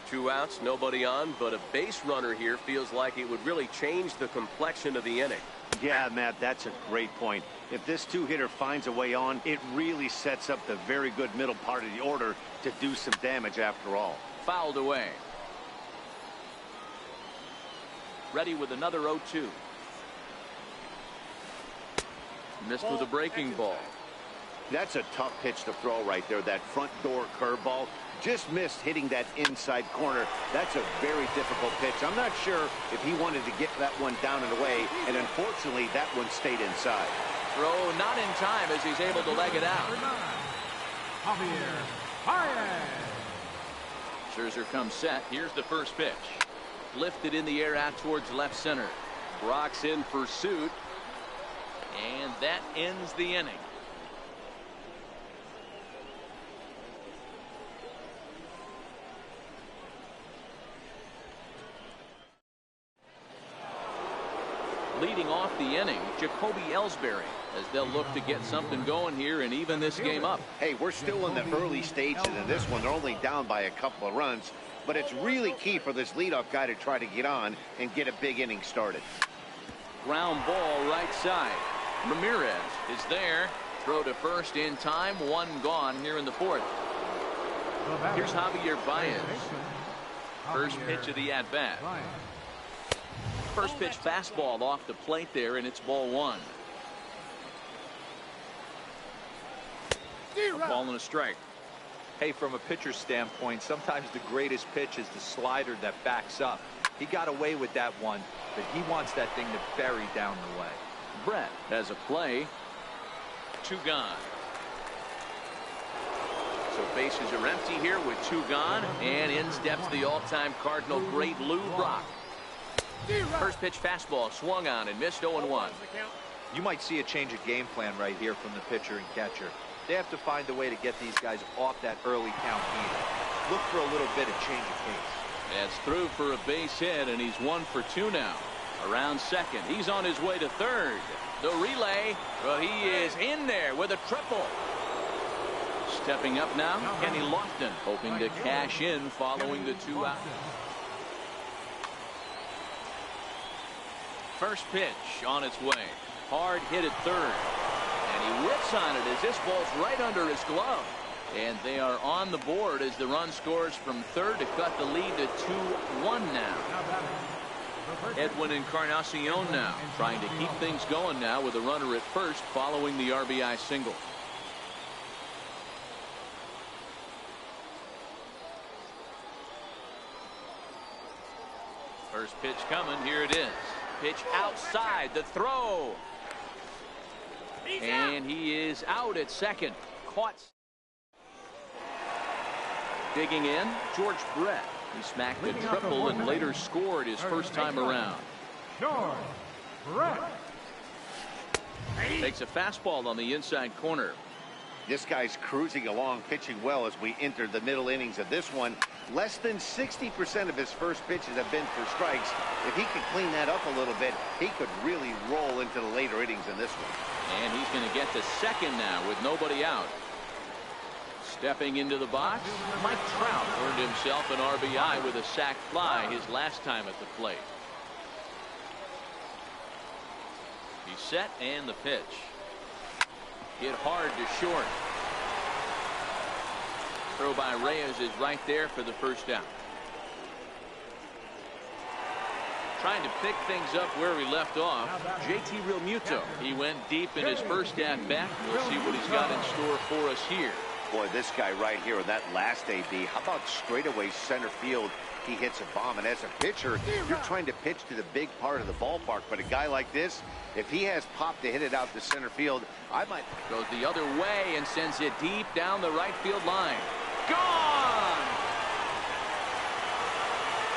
2 outs, nobody on, but a base runner here feels like it would really change the complexion of the inning. Yeah, Matt, that's a great point. If this two-hitter finds a way on, it really sets up the very good middle part of the order to do some damage after all. Fouled away. Ready with another 0-2. Missed with a breaking ball. That's a tough pitch to throw right there. That front door curveball just missed hitting that inside corner. That's a very difficult pitch. I'm not sure if he wanted to get that one down and away, and unfortunately that one stayed inside. Throw not in time as he's able to leg it out. Scherzer comes set. Here's the first pitch. Lifted in the air out towards left center. Brock's in pursuit. And that ends the inning. Leading off the inning, Jacoby Ellsbury, as they'll look to get something going here and even this game up. Hey, we're still in the early stages in this one. They're only down by a couple of runs, but it's really key for this leadoff guy to try to get on and get a big inning started. Ground ball right side. Ramirez is there. Throw to first in time. One gone here in the fourth. Here's Javier Baez. First pitch of the at-bat. First pitch fastball off the plate there, and it's ball one. A ball and a strike. Hey, from a pitcher's standpoint, sometimes the greatest pitch is the slider that backs up. He got away with that one, but he wants that thing to bury down the way. Brett has a play. 2 gone. So bases are empty here with 2 gone, and in steps the all-time Cardinal great Lou Brock. First pitch fastball swung on and missed 0-1. You might see a change of game plan right here from the pitcher and catcher. They have to find a way to get these guys off that early count heat. Look for a little bit of change of pace. That's through for a base hit, and he's 1 for 2 now. Around second. He's on his way to third. The relay, well, he is in there with a triple. Stepping up now, Kenny Lofton, hoping to cash in following the 2 outs. First pitch on its way. Hard hit at third. And he whips on it as this ball's right under his glove. And they are on the board as the run scores from third to cut the lead to 2-1 now. Edwin Encarnacion now trying to keep things going now with a runner at first following the RBI single. First pitch coming. Here it is. Pitch outside. The throw. And he is out at second. Caught. Digging in, George Brett. He smacked a triple and later scored his first time around. George Brett. Takes a fastball on the inside corner. This guy's cruising along, pitching well as we enter the middle innings of this one. Less than 60% of his first pitches have been for strikes. If he could clean that up a little bit, he could really roll into the later innings in this one. And he's going to get to second now with nobody out. Stepping into the box, Mike Trout earned himself an RBI with a sac fly his last time at the plate. He's set and the pitch. Hit hard to short. Throw by Reyes is right there for the first out. Trying to pick things up where we left off, JT Realmuto. He went deep in his first at bat. We'll see what he's got in store for us here. Boy, this guy right here in that last AB, how about straightaway center field? He hits a bomb, and as a pitcher, you're trying to pitch to the big part of the ballpark, but a guy like this, if he has pop to hit it out to center field, I might... Goes the other way and sends it deep down the right field line. Gone!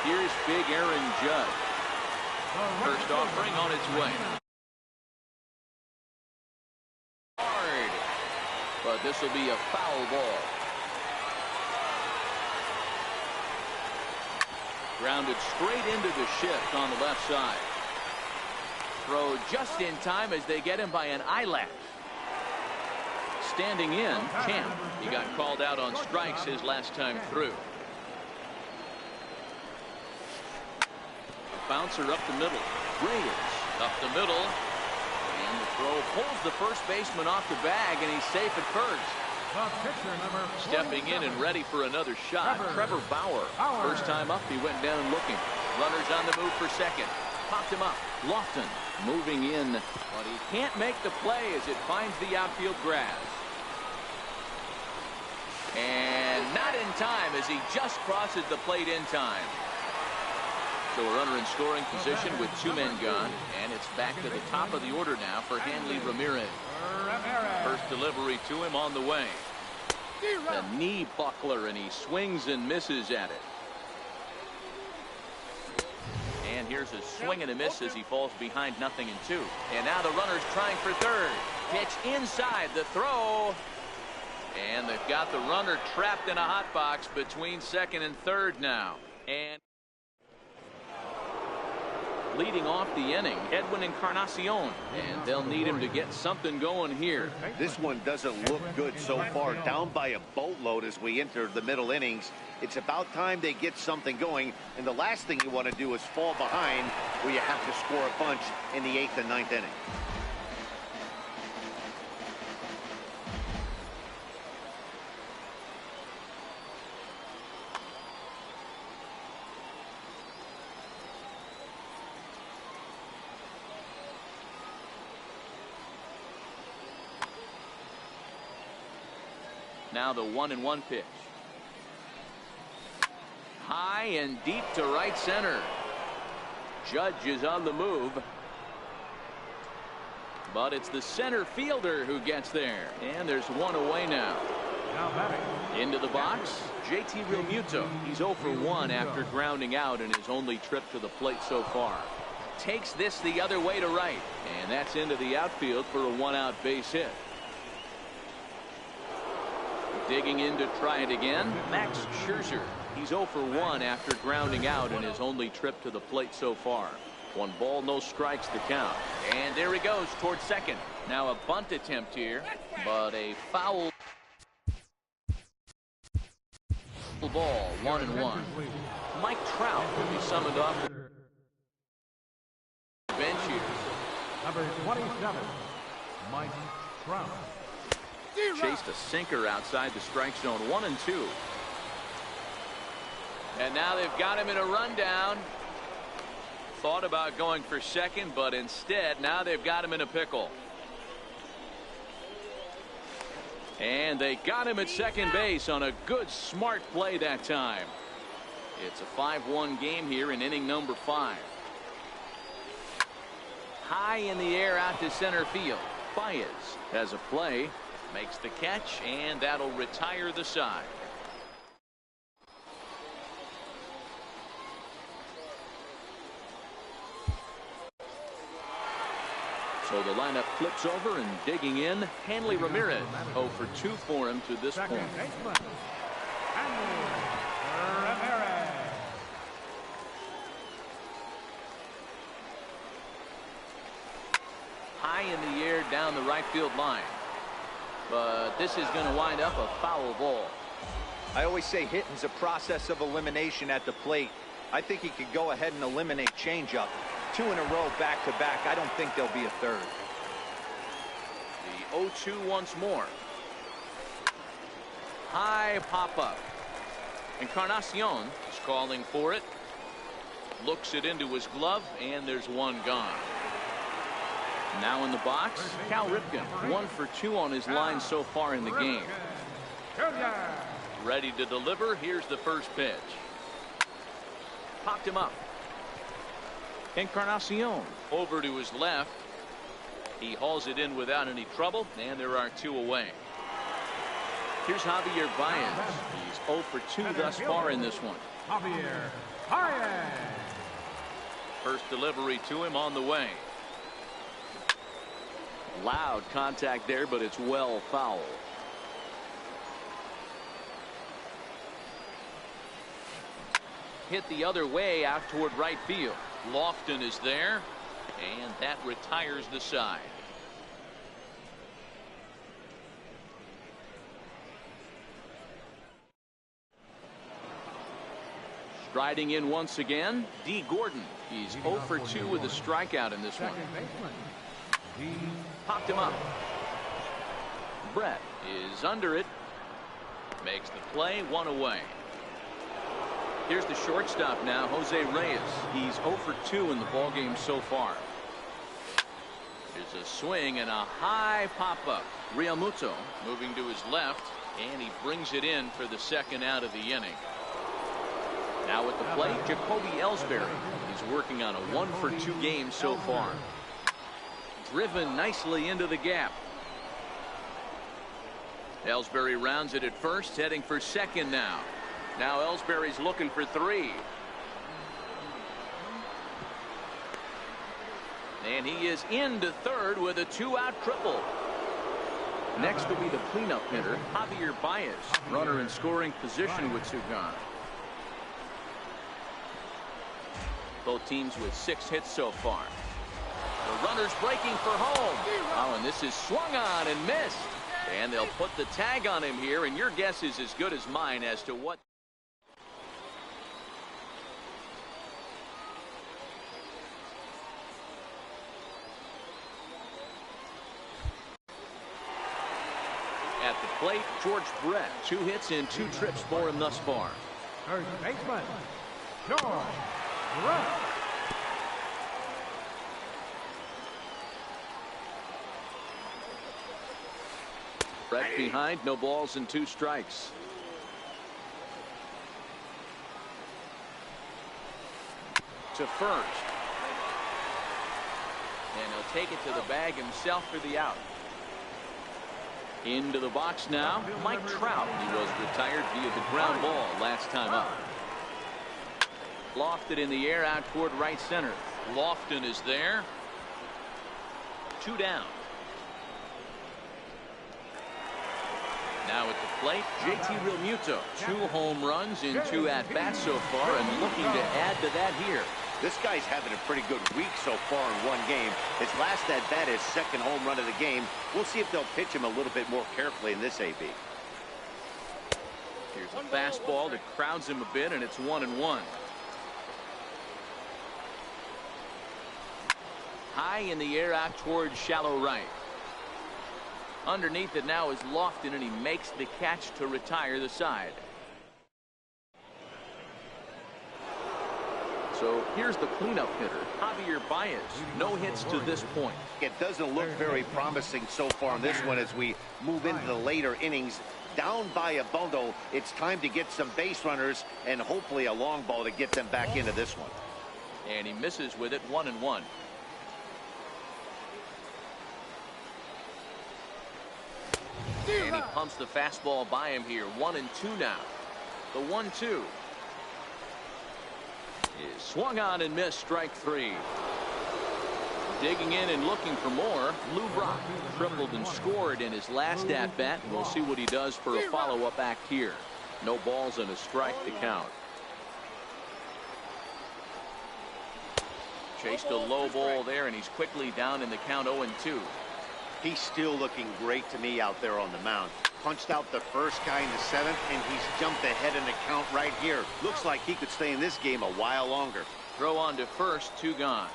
Here's big Aaron Judge. First offering on its way. Hard. But this will be a foul ball. Grounded straight into the shift on the left side. Throw just in time as they get him by an eyelash. Standing in, Camp. He got called out on strikes his last time through. Bouncer up the middle. Reyes up the middle. And the throw pulls the first baseman off the bag, and he's safe at first. Stepping in and ready for another shot, Trevor Bauer. First time up, he went down looking. Runners on the move for second. Popped him up. Lofton moving in, but he can't make the play as it finds the outfield grass. And not in time as he just crosses the plate in time. So a runner in scoring position with two men gone, and it's back to the top of the order now for Hanley Ramirez. First delivery to him on the way. The knee buckler, and he swings and misses at it. And here's a swing and a miss as he falls behind 0-2. And now the runner's trying for third. Pitch inside the throw. And they've got the runner trapped in a hot box between second and third now. And leading off the inning, Edwin Encarnacion, and they'll need him to get something going here. This one doesn't look good so far. Down by a boatload as we enter the middle innings. It's about time they get something going, and the last thing you want to do is fall behind where you have to score a bunch in the 8th and 9th inning. Now the 1-1 pitch. High and deep to right center. Judge is on the move. But it's the center fielder who gets there. And there's one away now. Into the box, JT Realmuto. He's 0 for 1 after grounding out in his only trip to the plate so far. Takes this the other way to right. And that's into the outfield for a 1-out base hit. Digging in to try it again, Max Scherzer. He's 0 for 1 after grounding out in his only trip to the plate so far. 1 ball, no strikes to count. And there he goes towards second. Now a bunt attempt here, but a foul ball, 1-1. Mike Trout will be summoned off the bench here. Number 27, Mike Trout. Chased a sinker outside the strike zone. 1-2. And now they've got him in a rundown. Thought about going for second, but instead now they've got him in a pickle. And they got him at second base on a good smart play that time. It's a 5-1 game here in inning number 5. High in the air out to center field. Baez has a play. Makes the catch, and that'll retire the side. So the lineup flips over, and digging in, Hanley Ramirez. 0 for 2 for him to this point. High in the air down the right field line. But this is going to wind up a foul ball. I always say hitting's a process of elimination at the plate. I think he could go ahead and eliminate changeup. 2 in a row back to back. I don't think there'll be a third. The 0-2 once more. High pop up. Encarnacion is calling for it. Looks it into his glove, and there's one gone. Now in the box, Cal Ripken. 1 for 2 on his line so far in the game. Junior. Ready to deliver. Here's the first pitch. Popped him up. Encarnacion over to his left. He hauls it in without any trouble, and there are 2 away. Here's Javier Baez. He's 0 for 2 thus far in this one. Javier Baez. First delivery to him on the way. Loud contact there, but it's well foul. Hit the other way out toward right field. Lofton is there, and that retires the side. Striding in once again, D. Gordon. He's 0 for 2 with a strikeout in this one. Popped him up. Brett is under it. Makes the play, 1 away. Here's the shortstop now, Jose Reyes. He's 0 for 2 in the ballgame so far. There's a swing and a high pop-up. Realmuto moving to his left, and he brings it in for the second out of the inning. Now at the plate, Jacoby Ellsbury. He's working on a 1 for 2 game so far. Driven nicely into the gap. Ellsbury rounds it at first, heading for second now. Now Ellsbury's looking for 3. And he is into third with a 2-out triple. Next will be the cleanup hitter, Javier Baez. Runner in scoring position with 2 gone. Both teams with 6 hits so far. The runner's breaking for home. Oh, and this is swung on and missed. And they'll put the tag on him here, and your guess is as good as mine as to what. At the plate, George Brett. 2 hits and 2 trips for him thus far. First baseman, George Brett. Brett behind, no balls and 2 strikes. To first. And he'll take it to the bag himself for the out. Into the box now, Mike Trout. He was retired via the ground ball last time up. Lofted in the air out toward right center. Lofton is there. 2 down. Now at the plate, JT Realmuto. 2 home runs in 2 at-bats so far, and looking to add to that here. This guy's having a pretty good week so far in 1 game. His last at-bat is 2nd home run of the game. We'll see if they'll pitch him a little bit more carefully in this AB. Here's a fastball that crowds him a bit, and it's 1-1. High in the air out toward shallow right. Underneath it now is Lofton, and he makes the catch to retire the side. So here's the cleanup hitter, Javier Baez. No hits to this point. It doesn't look very promising so far in this one as we move into the later innings. Down by a bundle, it's time to get some base runners and hopefully a long ball to get them back into this one. And he misses with it, 1-1. And he pumps the fastball by him here. 1-2 now. The 1-2 is swung on and missed. Strike 3. Digging in and looking for more. Lou Brock tripled and scored in his last at-bat. We'll see what he does for a follow-up act here. No balls and a strike to count. Chased a low ball there, and he's quickly down in the count. 0-2. He's still looking great to me out there on the mound. Punched out the first guy in the 7th, and he's jumped ahead in the count right here. Looks like he could stay in this game a while longer. Throw on to first, 2 gone.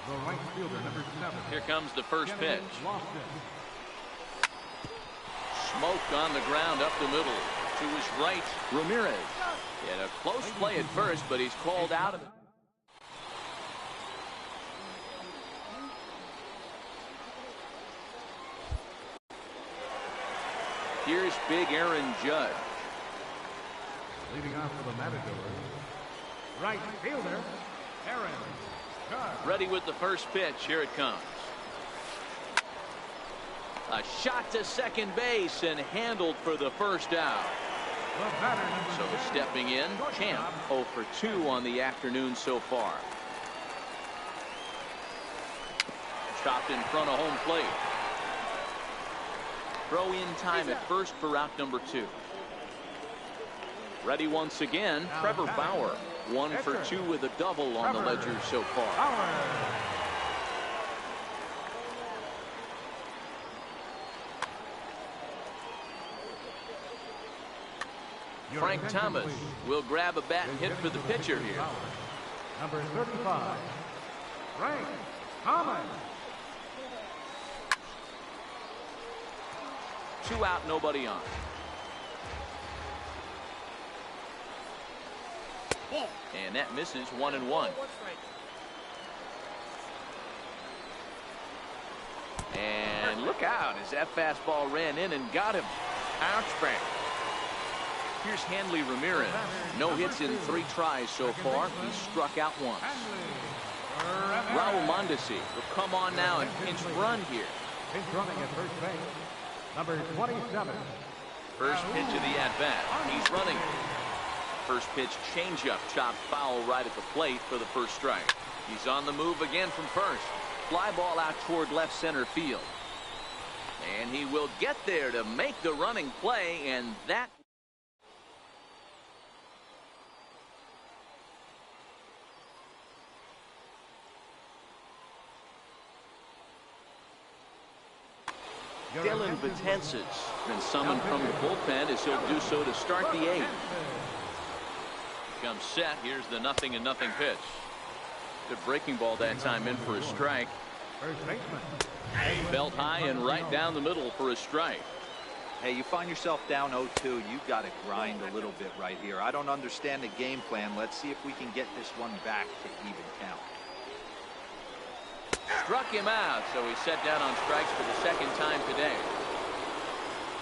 The right fielder, number 7. Here comes the first pitch. Lofton. Smoke on the ground up the middle. To his right, Ramirez. He had a close play at first, but he's called out of it. Here's big Aaron Judge. Leading off for the Matadors, right fielder, Aaron Judge. Ready with the first pitch. Here it comes. A shot to second base and handled for the first out. The batter, So number 10, stepping in, Champ 0 for 2 on the afternoon so far. Chopped in front of home plate. Throw in time at first for route number 2. Ready once again, Trevor Bauer. 1 for 2 with a double on the ledger so far. Frank Thomas will grab a bat and hit for the pitcher here. Number 35, Frank Thomas. 2 out, nobody on. And that misses 1-1. And look out as that fastball ran in and got him. Ouch bang. Here's Hanley Ramirez. No hits in 3 tries so far. He's struck out once. Raul Mondesi will come on now and pinch run here. Pinch running at first base. Number 27. First pitch of the at-bat. He's running. First pitch changeup chopped foul right at the plate for the first strike. He's on the move again from first. Fly ball out toward left center field. And he will get there to make the running play, and that Dylan Betances been summoned from the bullpen as he'll do so to start the 8th. Comes set. Here's the 0-0 pitch. Good breaking ball that time in for a strike. First baseman. Belt high and right down the middle for a strike. Hey, you find yourself down 0-2. You've got to grind a little bit right here. I don't understand the game plan. Let's see if we can get this one back to even count. Struck him out, so he's set down on strikes for the 2nd time today.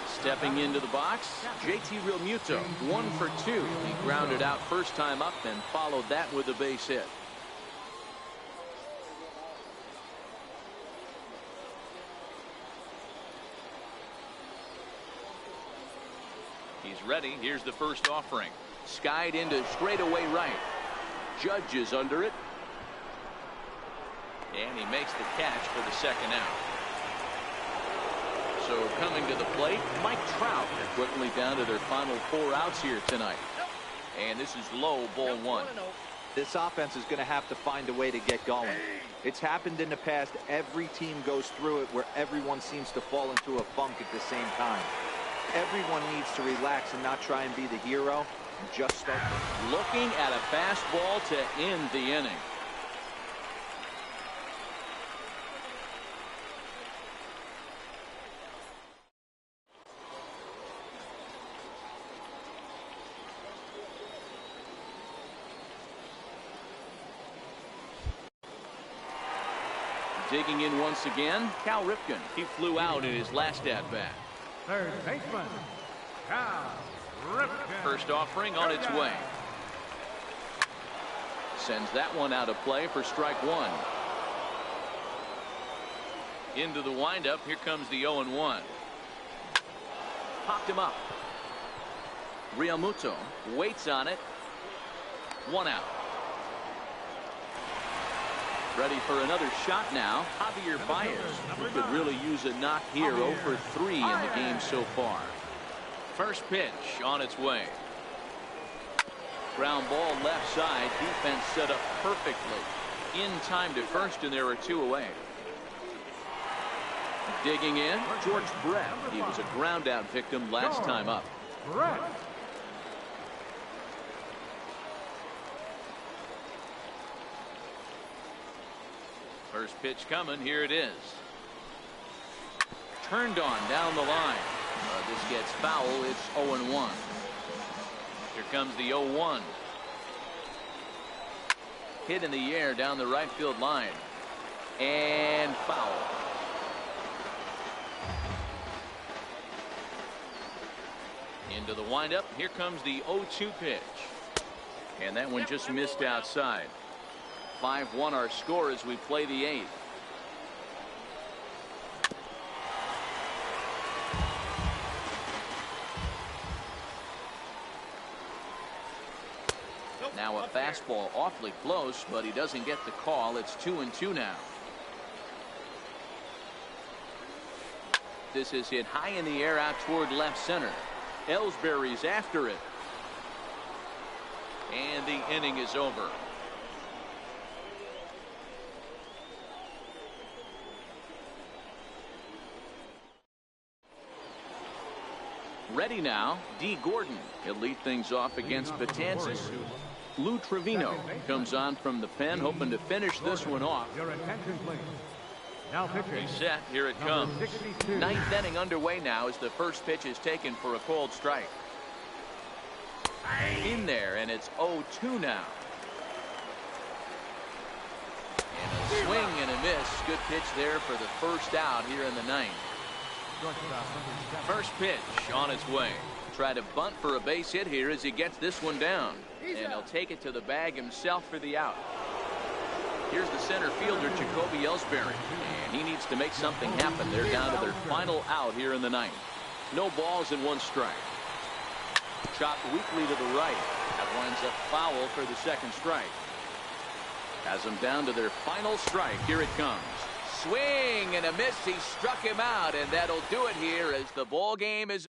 Stepping into the box, JT Realmuto, 1 for 2. He grounded out first time up and followed that with a base hit. He's ready. Here's the first offering. Skied into straightaway right. Judge is under it. And he makes the catch for the 2nd out. So coming to the plate, Mike Trout. They're quickly down to their final 4 outs here tonight. And this is low, ball 1. This offense is going to have to find a way to get going. It's happened in the past. Every team goes through it where everyone seems to fall into a funk at the same time. Everyone needs to relax and not try and be the hero and just start. Looking at a fastball to end the inning. Digging in once again, Cal Ripken. He flew out in his last at-bat. Third baseman, Cal Ripken. First offering on its way. Sends that one out of play for strike 1. Into the windup. Here comes the 0-1. Popped him up. Realmuto waits on it. 1 out. Ready for another shot now. Javier Baez, who could really use a knock here. 0 for 3 in the game so far. First pitch on its way. Ground ball left side. Defense set up perfectly. In time to first, and there are 2 away. Digging in, George Brett. He was a ground out victim last time up. Brett. First pitch coming. Here it is. Turned on down the line. This gets foul. It's 0-1. Here comes the 0-1. Hit in the air down the right field line. And foul. Into the windup. Here comes the 0-2 pitch. And that one just missed outside. 5-1 our score as we play the 8th. Now a fastball awfully close, but he doesn't get the call. It's 2-2 now. This is hit high in the air out toward left center. Ellsbury's after it. And the inning is over. Ready now, D. Gordon. He'll lead things off against Betances. Lou Trevino comes on from the pen, hoping to finish this one off. Your attention, please. Now pitching. He's set. Here it comes. 62. Ninth inning underway now as the first pitch is taken for a called strike. In there, and it's 0-2 now. And a swing and a miss. Good pitch there for the first out here in the ninth. First pitch on its way. Try to bunt for a base hit here as he gets this one down. And he'll take it to the bag himself for the out. Here's the center fielder, Jacoby Ellsbury. And he needs to make something happen. They're down to their final out here in the ninth. No balls and 1 strike. Chopped weakly to the right. That winds up foul for the second strike. Has them down to their final strike. Here it comes. Swing and a miss. He struck him out, and that'll do it here as the ball game is